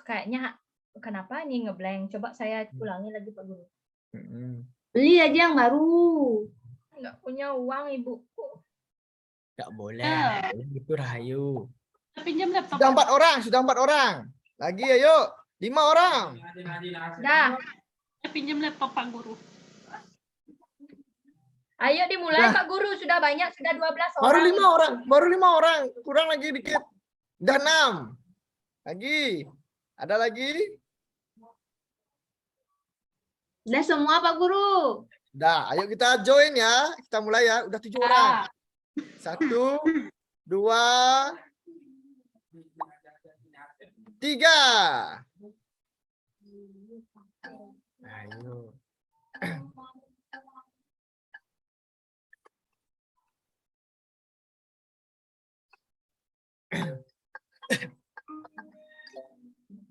[SPEAKER 7] Kayaknya kenapa nih ngeblank? Coba saya ulangi lagi Pak Guru.
[SPEAKER 3] Beli aja yang baru.
[SPEAKER 7] Nggak punya uang ibuku.
[SPEAKER 1] Nggak boleh.
[SPEAKER 6] Ya.
[SPEAKER 1] Itu Rahayu.
[SPEAKER 6] Pinjam laptop.
[SPEAKER 1] Sudah 4 orang, sudah 4 orang. Lagi ayo, 5 orang.
[SPEAKER 7] Dah,
[SPEAKER 6] Pinjam laptop Pak Guru.
[SPEAKER 7] ayo dimulai
[SPEAKER 1] Dah.
[SPEAKER 7] Pak Guru. Sudah banyak, sudah 12
[SPEAKER 1] Baru
[SPEAKER 7] orang.
[SPEAKER 1] 5 orang, baru 5 orang. Kurang lagi dikit. Udah 6. Lagi. Ada lagi?
[SPEAKER 3] Udah semua Pak Guru.
[SPEAKER 1] Udah, ayo kita join ya. Kita mulai ya. Udah 7 orang. 1, 2, 3. Ayo.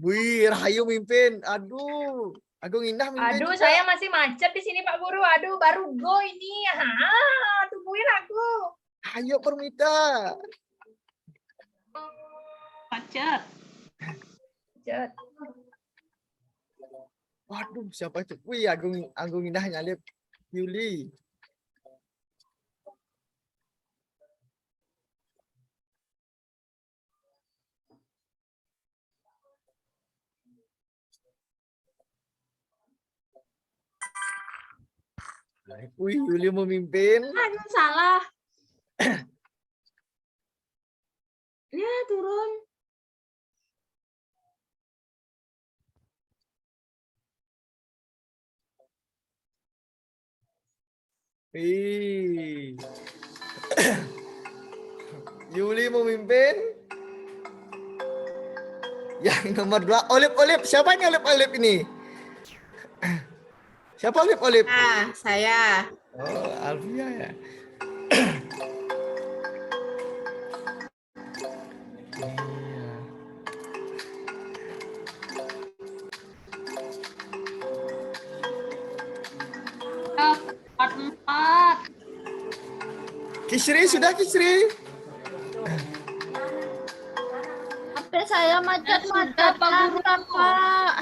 [SPEAKER 1] Wih, Rahayu mimpin. Aduh, Agung Indah mimpin.
[SPEAKER 7] Aduh,
[SPEAKER 1] juga.
[SPEAKER 7] saya masih macet di sini Pak Guru. Aduh, baru go ini. Tungguin aku.
[SPEAKER 1] Ayo Permita.
[SPEAKER 6] Macet.
[SPEAKER 7] Macet.
[SPEAKER 1] Waduh, siapa itu? Wih, Agung Indah nyalip Yuli. Wih, Yuli memimpin.
[SPEAKER 3] Aduh, salah. Ya, turun.
[SPEAKER 1] Wih. Yuli memimpin. Yang nomor 2, Olip. Siapa ini Olip ini? Siapa Olip?
[SPEAKER 5] Nah, saya.
[SPEAKER 1] Oh, Alfia ya. Iya.
[SPEAKER 6] Empat.
[SPEAKER 1] Kisri sudah Kisri.
[SPEAKER 2] HP saya macet-macet
[SPEAKER 6] Pak Guru.
[SPEAKER 2] Pak.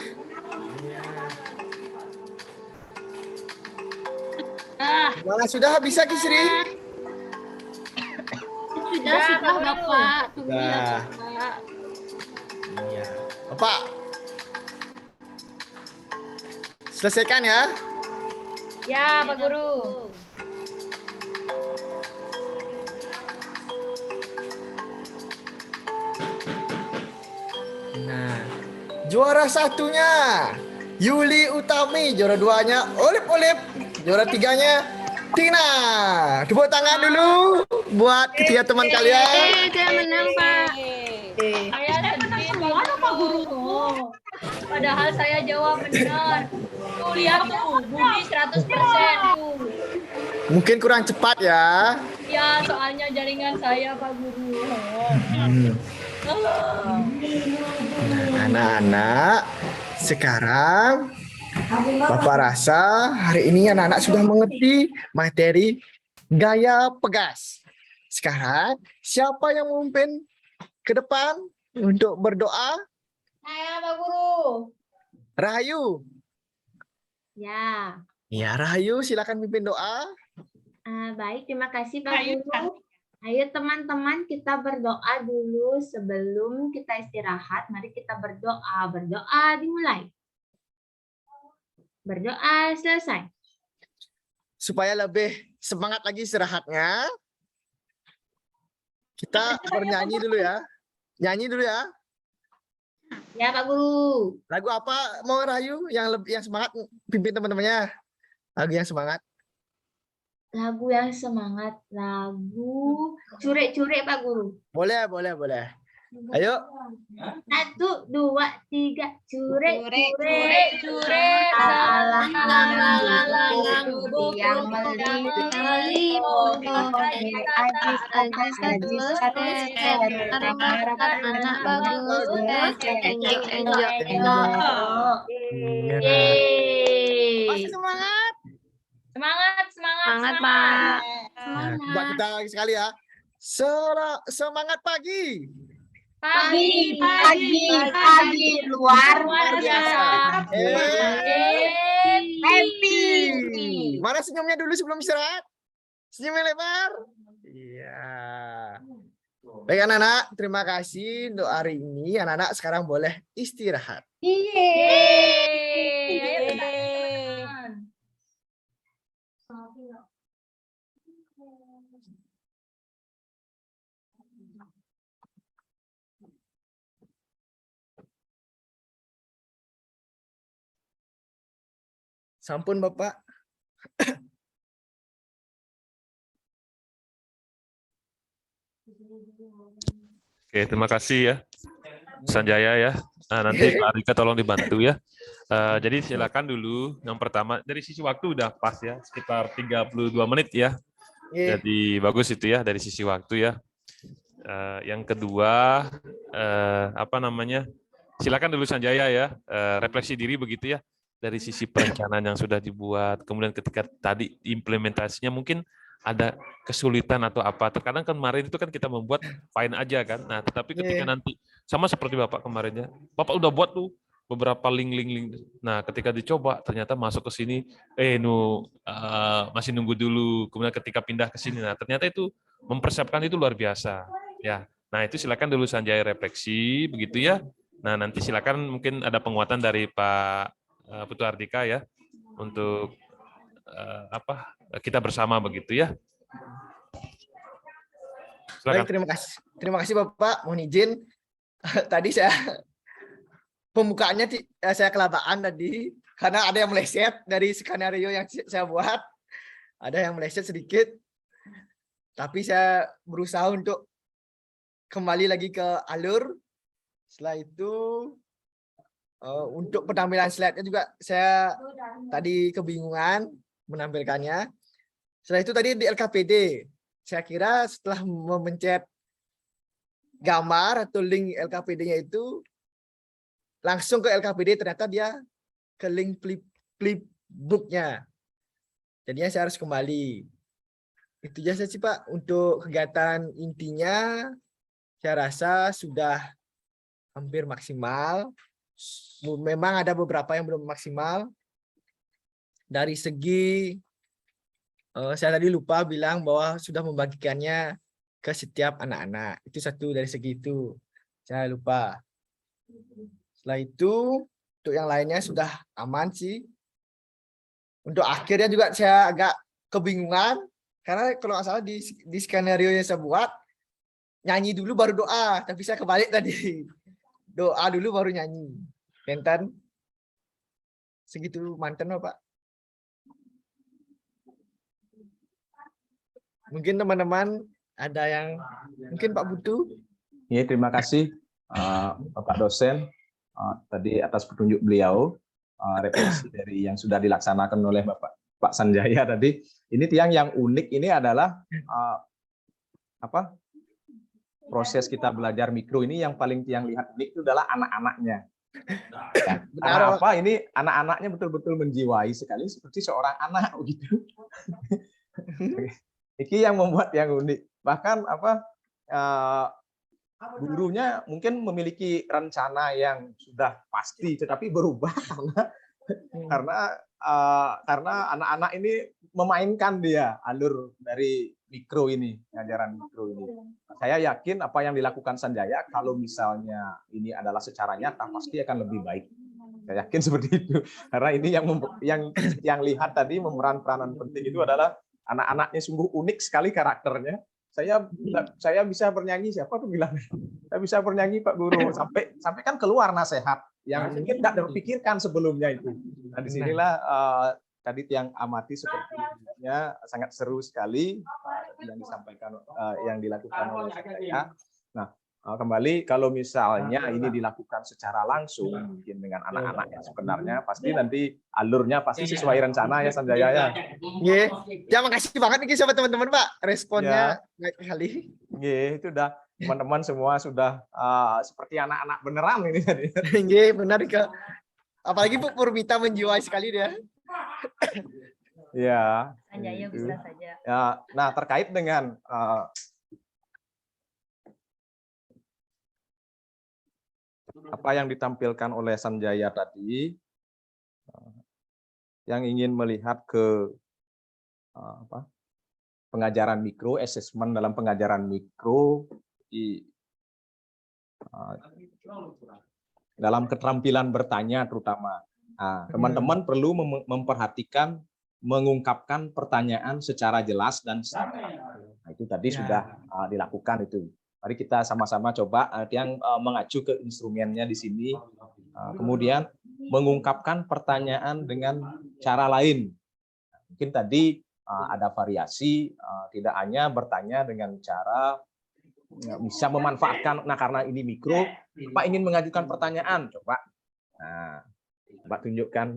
[SPEAKER 1] Mana sudah bisa Kisri?
[SPEAKER 2] Sudah Bapak. Tunggu ya
[SPEAKER 1] Sudah.
[SPEAKER 2] Bapak.
[SPEAKER 1] Iya. Bapak. Selesaikan ya.
[SPEAKER 7] Ya, Pak Guru.
[SPEAKER 1] Nah, juara satunya Yuli Utami, juara 2-nya Olip. Juara 3-nya Tina. Tepuk tangan dulu buat ketiga teman kalian.
[SPEAKER 2] Saya menang Pak.
[SPEAKER 7] Saya sedih Pak Guru. Padahal saya jawab benar. Tuh lihat tuh, Budi 100% tuh.
[SPEAKER 1] Mungkin kurang cepat ya.
[SPEAKER 7] Ya, soalnya jaringan saya Pak Guru.
[SPEAKER 1] Nah, anak-anak, sekarang Bapak rasa hari ini anak-anak sudah mengerti materi gaya pegas. Sekarang siapa yang memimpin ke depan untuk berdoa?
[SPEAKER 3] Saya Pak Guru.
[SPEAKER 1] Rahayu.
[SPEAKER 3] Ya.
[SPEAKER 1] Ya, Rahayu silakan pimpin doa.
[SPEAKER 3] Baik, terima kasih Pak
[SPEAKER 6] Ayo,
[SPEAKER 3] Guru. Ayo teman-teman kita berdoa dulu sebelum kita istirahat. Mari kita berdoa. Berdoa dimulai. Berdoa selesai.
[SPEAKER 1] Supaya lebih semangat lagi istirahatnya, kita bernyanyi dulu ya. Nyanyi dulu ya.
[SPEAKER 3] Ya Pak Guru.
[SPEAKER 1] Lagu apa mau Rahayu yang semangat pimpin teman-temannya? Lagu yang semangat.
[SPEAKER 3] Lagu yang semangat. Lagu Curek-curek Pak Guru.
[SPEAKER 1] Boleh. Ayo.
[SPEAKER 3] 1, 2, 3. Curek-curek.
[SPEAKER 7] Curek
[SPEAKER 3] Alah,
[SPEAKER 2] yang
[SPEAKER 3] Yeay.
[SPEAKER 2] semangat.
[SPEAKER 3] Semangat.
[SPEAKER 2] Semangat, Pak.
[SPEAKER 1] Coba kita lagi sekali ya. Semangat pagi.
[SPEAKER 3] Pagi.
[SPEAKER 2] luar
[SPEAKER 3] biasa.
[SPEAKER 2] Happy.
[SPEAKER 1] Mana senyumnya dulu sebelum istirahat? Senyumnya lebar. Iya. Baik anak-anak, terima kasih untuk hari ini. Anak-anak sekarang boleh istirahat. Sampun Bapak.
[SPEAKER 8] Oke, terima kasih ya, Sanjaya ya. Nah, nanti Pak Rika tolong dibantu ya. Jadi silakan dulu. Yang pertama dari sisi waktu udah pas ya, sekitar 32 menit ya. Jadi bagus itu ya dari sisi waktu ya. Yang kedua, silakan dulu Sanjaya ya, refleksi diri begitu ya. Dari sisi perencanaan yang sudah dibuat, kemudian ketika tadi implementasinya mungkin ada kesulitan atau apa. Terkadang kemarin itu kan kita membuat fine aja kan. Nah, tetapi ketika nanti sama seperti Bapak kemarin ya, Bapak udah buat tuh beberapa link. Nah, ketika dicoba ternyata masuk ke sini, masih nunggu dulu. Kemudian ketika pindah ke sini, nah ternyata itu mempersiapkan itu luar biasa. Ya, nah itu silakan dulu Sanjaya refleksi begitu ya. Nah, nanti silakan mungkin ada penguatan dari Pak Putu Ardika ya untuk kita bersama begitu ya.
[SPEAKER 1] Baik, terima kasih Bapak. Mohon izin tadi pembukaannya saya kelabaan tadi karena ada yang meleset dari skenario yang saya buat. Ada yang meleset sedikit. Tapi saya berusaha untuk kembali lagi ke alur. Setelah itu untuk penampilan slide-nya juga saya tadi kebingungan menampilkannya. Setelah itu tadi di LKPD, saya kira setelah memencet gambar atau link LKPD-nya itu langsung ke LKPD, ternyata dia ke link flipbook-nya. Jadinya saya harus kembali. Itu aja sih Pak. Untuk kegiatan intinya saya rasa sudah hampir maksimal. Memang ada beberapa yang belum maksimal. Dari segi saya tadi lupa bilang bahwa sudah membagikannya ke setiap anak-anak. Itu satu dari segi itu. Saya lupa. Setelah itu, untuk yang lainnya sudah aman sih. Untuk akhirnya juga saya agak kebingungan. Karena kalau nggak salah di skenario yang saya buat, nyanyi dulu baru doa. Tapi saya kebalik tadi. Doa dulu baru nyanyi. Benten. Segitu manten Pak. Mungkin teman-teman ada yang mungkin Pak Putu.
[SPEAKER 9] Ya, terima kasih Bapak dosen tadi atas petunjuk beliau, refleksi dari yang sudah dilaksanakan oleh Pak Sanjaya tadi. Ini yang unik ini adalah proses kita belajar mikro ini yang paling tiang lihat unik itu adalah anak-anaknya. Ya, karena apa? Ini anak-anaknya betul-betul menjiwai sekali seperti seorang anak gitu. Ini yang membuat yang unik. bahkan gurunya mungkin memiliki rencana yang sudah pasti, tetapi berubah karena anak-anak ini memainkan dia alur dari mikro ini, ajaran mikro ini. Saya yakin apa yang dilakukan Sanjaya kalau misalnya ini adalah secara nyata pasti akan lebih baik. Saya yakin seperti itu. Karena ini yang lihat tadi memeran peranan penting itu adalah anak-anaknya sungguh unik sekali karakternya. Saya bisa bernyanyi, siapa tuh bilang? Saya bisa bernyanyi Pak Guru sampai kan keluar nasihat yang mungkin tidak terpikirkan sebelumnya itu. Nah, disinilah tadi yang amati sepertinya sangat seru sekali yang disampaikan, yang dilakukan oleh saya. Nah, kembali kalau misalnya ini dilakukan secara langsung mungkin dengan anak-anak yang sebenarnya pasti nanti alurnya pasti sesuai rencana ya Sanjaya ya.
[SPEAKER 1] Ya makasih banget nih sama teman-teman Pak, responnya baik sekali.
[SPEAKER 9] Itu udah teman-teman semua sudah seperti anak-anak beneran ini tadi.
[SPEAKER 1] Benar Kak. Apalagi Bu Purwita menjiwai sekali dia.
[SPEAKER 9] Ya.
[SPEAKER 7] Sanjaya bisa saja.
[SPEAKER 9] Ya, nah terkait dengan apa yang ditampilkan oleh Sanjaya tadi, yang ingin melihat ke pengajaran mikro, assessment dalam pengajaran mikro dalam keterampilan bertanya terutama. Teman-teman perlu memperhatikan mengungkapkan pertanyaan secara jelas dan singkat. Nah, itu tadi sudah dilakukan itu. Mari kita sama-sama coba yang mengacu ke instrumennya di sini. Kemudian mengungkapkan pertanyaan dengan cara lain. Mungkin tadi ada variasi, tidak hanya bertanya dengan cara bisa memanfaatkan. Nah, karena ini mikro, Pak ingin mengajukan pertanyaan, coba. Nah, coba tunjukkan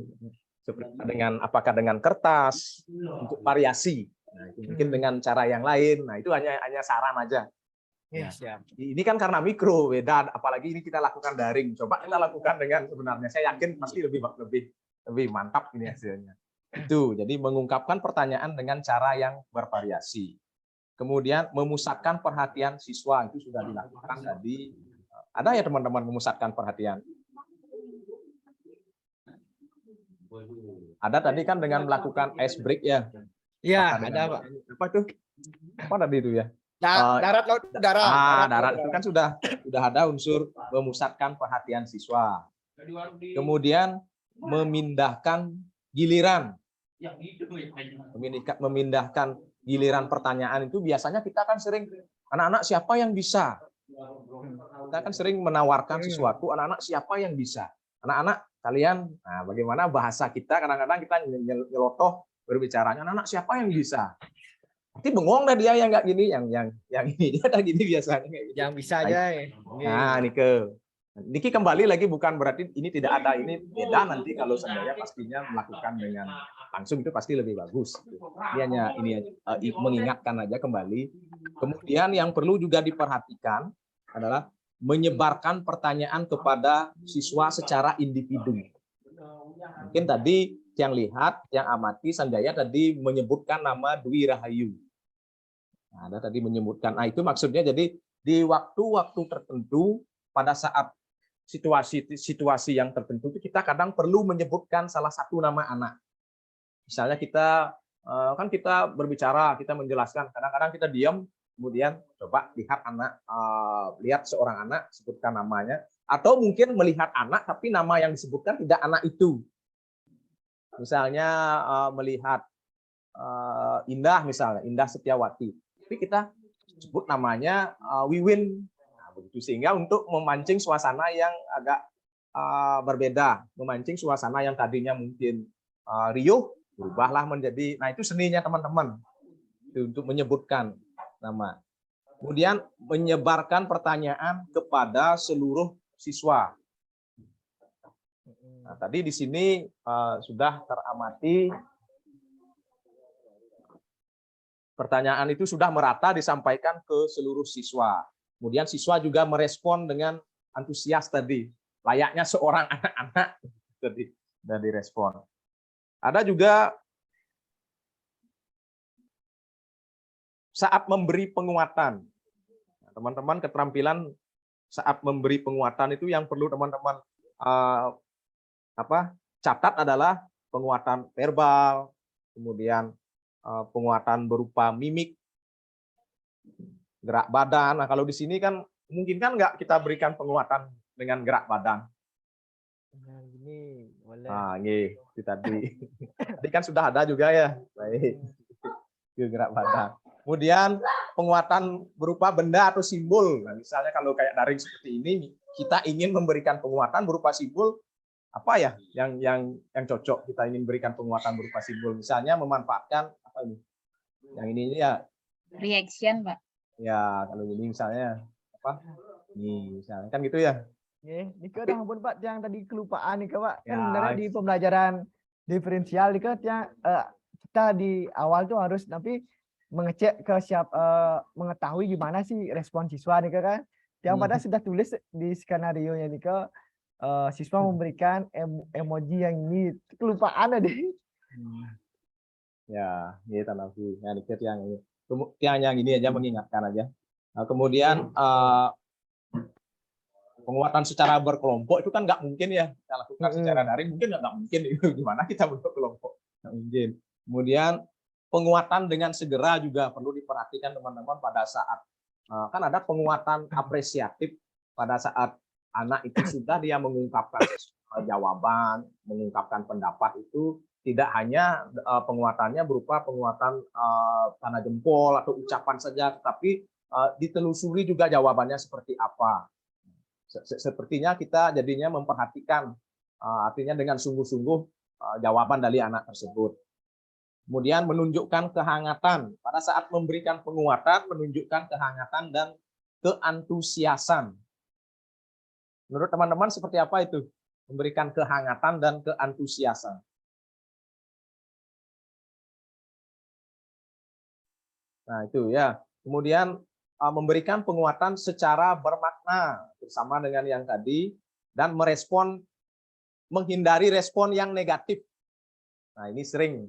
[SPEAKER 9] dengan apakah dengan kertas untuk variasi. Nah, itu mungkin dengan cara yang lain. Nah, itu hanya saran aja. Nah, ini kan karena mikro beda, apalagi ini kita lakukan daring. Coba kita lakukan dengan sebenarnya, saya yakin pasti lebih mantap ini hasilnya. Itu jadi mengungkapkan pertanyaan dengan cara yang bervariasi. Kemudian memusatkan perhatian siswa itu sudah dilakukan tadi. Ada ya teman-teman memusatkan perhatian? Ada tadi kan dengan melakukan ice break ya?
[SPEAKER 1] Iya, ada Pak.
[SPEAKER 9] Apa tuh? Apa tadi itu ya?
[SPEAKER 1] Darat laut udara.
[SPEAKER 9] Darat itu kan sudah ada unsur memusatkan perhatian siswa. Kemudian memindahkan giliran. Memindahkan giliran pertanyaan itu biasanya kita kan sering, anak-anak siapa yang bisa? Kita kan sering menawarkan sesuatu, anak-anak siapa yang bisa? Anak-anak kalian, nah bagaimana bahasa kita, kadang-kadang kita nyelotoh berbicaranya, anak-anak siapa yang bisa? Nanti bengong dah dia yang nggak gini, yang ini dia dah gini biasanya.
[SPEAKER 1] Yang bisa aja.
[SPEAKER 9] Nah, Niki kembali lagi bukan berarti ini tidak ada, ini beda nanti kalau Sanjaya pastinya melakukan dengan langsung itu pasti lebih bagus. Ini hanya mengingatkan aja kembali. Kemudian yang perlu juga diperhatikan adalah menyebarkan pertanyaan kepada siswa secara individu. Mungkin tadi yang amati Sanjaya tadi menyebutkan nama Dwi Rahayu. Nah, ada tadi menyebutkan, itu maksudnya jadi di waktu-waktu tertentu pada saat situasi yang tertentu itu kita kadang perlu menyebutkan salah satu nama anak. Misalnya kita berbicara, kita menjelaskan, kadang-kadang kita diam, kemudian coba lihat seorang anak, sebutkan namanya, atau mungkin melihat anak tapi nama yang disebutkan tidak anak itu. Misalnya melihat Indah misalnya, Indah Setiawati. Tapi kita sebut namanya Wiwin. Nah, begitu sehingga untuk memancing suasana yang agak berbeda, memancing suasana yang tadinya mungkin riuh, berubahlah menjadi, nah itu seninya teman-teman. Untuk menyebutkan nama. Kemudian menyebarkan pertanyaan kepada seluruh siswa. Nah, tadi di sini sudah teramati pertanyaan itu sudah merata disampaikan ke seluruh siswa. Kemudian siswa juga merespon dengan antusias tadi, layaknya seorang anak-anak tadi sudah direspon. Ada juga saat memberi penguatan. Nah, teman-teman, keterampilan saat memberi penguatan itu yang perlu teman-teman catat adalah penguatan verbal, kemudian penguatan berupa mimik, gerak badan. Nah, kalau di sini kan mungkin kan nggak kita berikan penguatan dengan gerak badan.
[SPEAKER 1] Nah, gini, boleh.
[SPEAKER 9] Nah, ini tadi. Tadi kan sudah ada juga ya. Baik. Gerak badan. Kemudian penguatan berupa benda atau simbol. Nah, misalnya kalau kayak daring seperti ini, kita ingin memberikan penguatan berupa simbol, apa ya yang cocok kita ingin berikan penguatan berupa simbol. Misalnya memanfaatkan apa ini? Yang ini ya
[SPEAKER 2] Reaction, Pak.
[SPEAKER 9] ya kalau ini misalnya apa? Ini misalnya kan gitu ya.
[SPEAKER 1] Ini ke dah pun Pak yang tadi kelupaan nih Pak. Kan
[SPEAKER 9] Ya.
[SPEAKER 1] sebenarnya di pembelajaran diferensial nih yang kita di awal tuh harus tapi mengecek ke mengetahui gimana sih respon siswa nih kan. Yang pada sudah tulis di skenario nya nih siswa memberikan emoji yang ini kelupaan ada.
[SPEAKER 9] Ya, ini Tanafi. Ya, yang ini. Yang ini aja mengingatkan aja. Nah, kemudian penguatan secara berkelompok itu kan nggak mungkin ya kita lakukan secara daring, mungkin nggak mungkin itu gimana kita bentuk kelompok, nggak mungkin. Kemudian penguatan dengan segera juga perlu diperhatikan teman-teman pada saat kan ada penguatan apresiatif pada saat anak itu sudah dia mengungkapkan jawaban, mengungkapkan pendapat itu tidak hanya penguatannya berupa penguatan tanda jempol atau ucapan saja, tetapi ditelusuri juga jawabannya seperti apa. Sepertinya kita jadinya memperhatikan artinya dengan sungguh-sungguh jawaban dari anak tersebut. Kemudian menunjukkan kehangatan pada saat memberikan penguatan, menunjukkan kehangatan dan keantusiasan. Menurut teman-teman seperti apa itu? Memberikan kehangatan dan keantusiasan. Nah, itu ya. Kemudian memberikan penguatan secara bermakna bersama dengan yang tadi dan merespon, menghindari respon yang negatif. Nah, ini sering.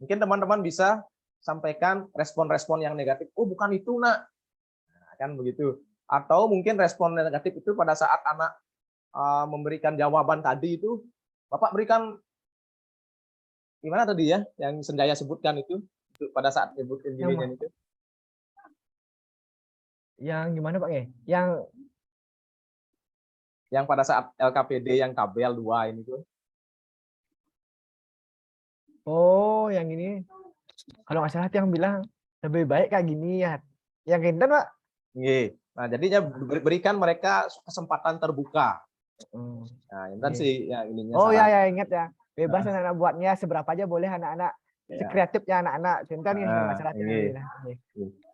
[SPEAKER 9] Mungkin teman-teman bisa sampaikan respon-respon yang negatif. Oh, bukan itu, Nak. Nah, kan begitu. Atau mungkin respon negatif itu pada saat anak memberikan jawaban tadi itu, Bapak berikan gimana tadi ya, yang Senjaya sebutkan itu pada saat nyebutin gini itu.
[SPEAKER 1] Yang gimana Pak?
[SPEAKER 9] Yang pada saat LKPD yang tabel 2 ini tuh.
[SPEAKER 1] Oh, yang ini. Kalau nggak salah yang bilang lebih baik kayak gini ya. Yang Kinten Pak?
[SPEAKER 9] Iya. Nah, jadinya berikan mereka kesempatan terbuka. Nah, Intan sih ya ininya.
[SPEAKER 1] Oh ya ingat ya. Bebas anak-anak buatnya seberapa aja boleh anak-anak. Sekreatifnya anak-anak. Kinten ya kalau nggak salah.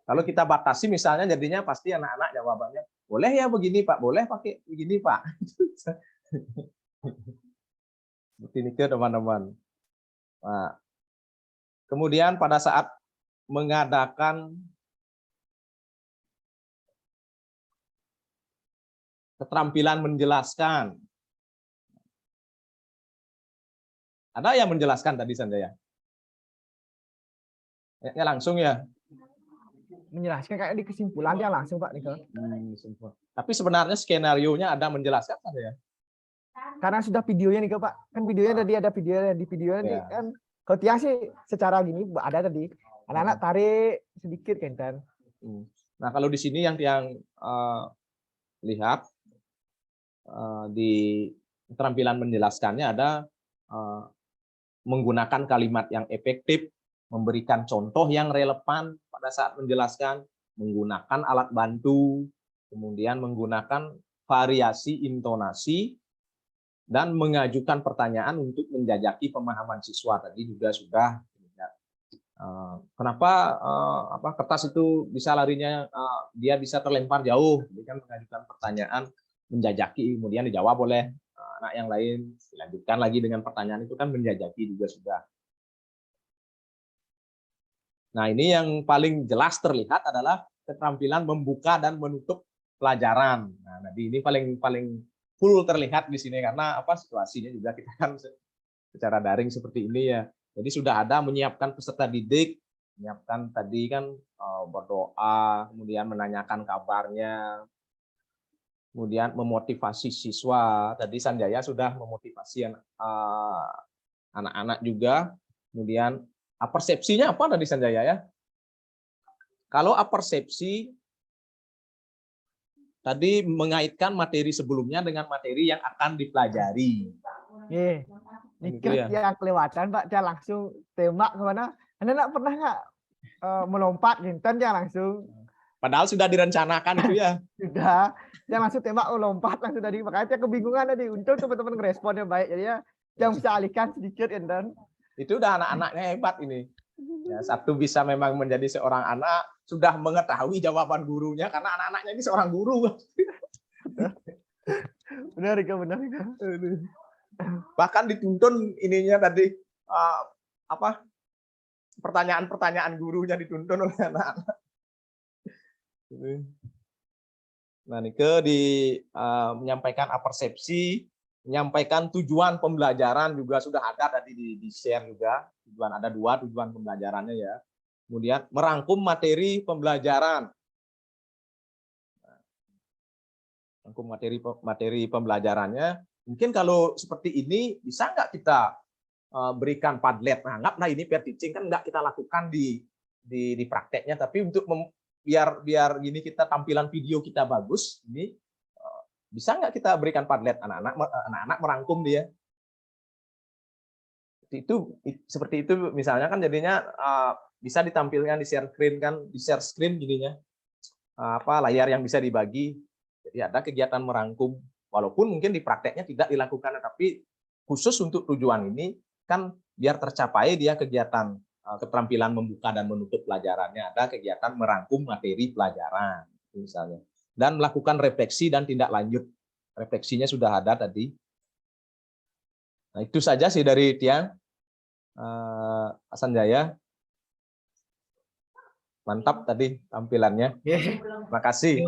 [SPEAKER 9] Kalau kita batasi misalnya jadinya pasti anak-anak jawabannya boleh ya begini Pak, boleh pakai begini Pak. Seperti ini ke teman-teman. Nah, kemudian pada saat mengadakan keterampilan menjelaskan. Ada yang menjelaskan tadi Sanjaya? Ya langsung ya.
[SPEAKER 1] Menjelaskan kayak di kesimpulan dia langsung Pak Niko.
[SPEAKER 9] Tapi sebenarnya skenario-nya ada menjelaskan ya?
[SPEAKER 1] Karena sudah videonya nih Pak. Kan videonya tadi ada videonya di videonya kan. Kalau Tiang sih secara gini ada tadi. Anak-anak tarik sedikit kan.
[SPEAKER 9] Nah, kalau di sini yang Tiang lihat di keterampilan menjelaskannya ada menggunakan kalimat yang efektif, memberikan contoh yang relevan pada saat menjelaskan, menggunakan alat bantu, kemudian menggunakan variasi intonasi, dan mengajukan pertanyaan untuk menjajaki pemahaman siswa. Tadi juga sudah. Kenapa kertas itu bisa larinya, dia bisa terlempar jauh? Jadi kan mengajukan pertanyaan, menjajaki, kemudian dijawab oleh anak yang lain, dilanjutkan lagi dengan pertanyaan itu kan menjajaki juga sudah. Nah, ini yang paling jelas terlihat adalah keterampilan membuka dan menutup pelajaran. Nah, ini paling full terlihat di sini karena situasinya juga kita kan secara daring seperti ini ya. Jadi sudah ada menyiapkan peserta didik menyiapkan tadi kan berdoa, kemudian menanyakan kabarnya, kemudian memotivasi siswa. Tadi Sanjaya sudah memotivasi anak-anak juga. Kemudian persepsinya apa tadi Sanjaya ya? Kalau persepsi tadi mengaitkan materi sebelumnya dengan materi yang akan dipelajari. Gitu
[SPEAKER 1] Nikah
[SPEAKER 9] ya.
[SPEAKER 1] yang kelewatan Pak, dia langsung tembak kemana? Anak pernah nggak melompat gintan dia langsung
[SPEAKER 9] Padahal sudah direncanakan itu ya.
[SPEAKER 1] sudah dia langsung tembak lompat langsung tadi, makanya dia kebingungan tadi. Untung teman-teman ngeresponnya baik, jadi ya yang bisa alihkan sedikit Enten.
[SPEAKER 9] Itu udah anak-anaknya hebat ini. Ya, satu bisa memang menjadi seorang anak, sudah mengetahui jawaban gurunya karena anak-anaknya ini seorang guru.
[SPEAKER 1] Benar Rika, benar Rika.
[SPEAKER 9] Bahkan dituntun ininya tadi pertanyaan-pertanyaan gurunya dituntun oleh anak-anak. Nah, Nike menyampaikan persepsi, menyampaikan tujuan pembelajaran juga sudah ada tadi di share juga. Tujuan ada 2 tujuan pembelajarannya ya. Kemudian merangkum materi pembelajaran. Rangkum materi pembelajarannya. Mungkin kalau seperti ini bisa nggak kita berikan Padlet? Nah, anggaplah ini peer teaching kan nggak kita lakukan di prakteknya, tapi untuk biar gini kita tampilan video kita bagus, ini bisa nggak kita berikan Padlet anak-anak merangkum dia? Seperti itu misalnya kan jadinya bisa ditampilkan di share screen gininya, layar yang bisa dibagi. Jadi ada kegiatan merangkum, walaupun mungkin di prakteknya tidak dilakukan, tapi khusus untuk tujuan ini kan biar tercapai dia kegiatan keterampilan membuka dan menutup pelajarannya, ada kegiatan merangkum materi pelajaran misalnya, dan melakukan refleksi dan tindak lanjut. Refleksinya sudah ada tadi. Nah, itu saja sih dari Tiang. Sanjaya, mantap tadi tampilannya. Terima kasih.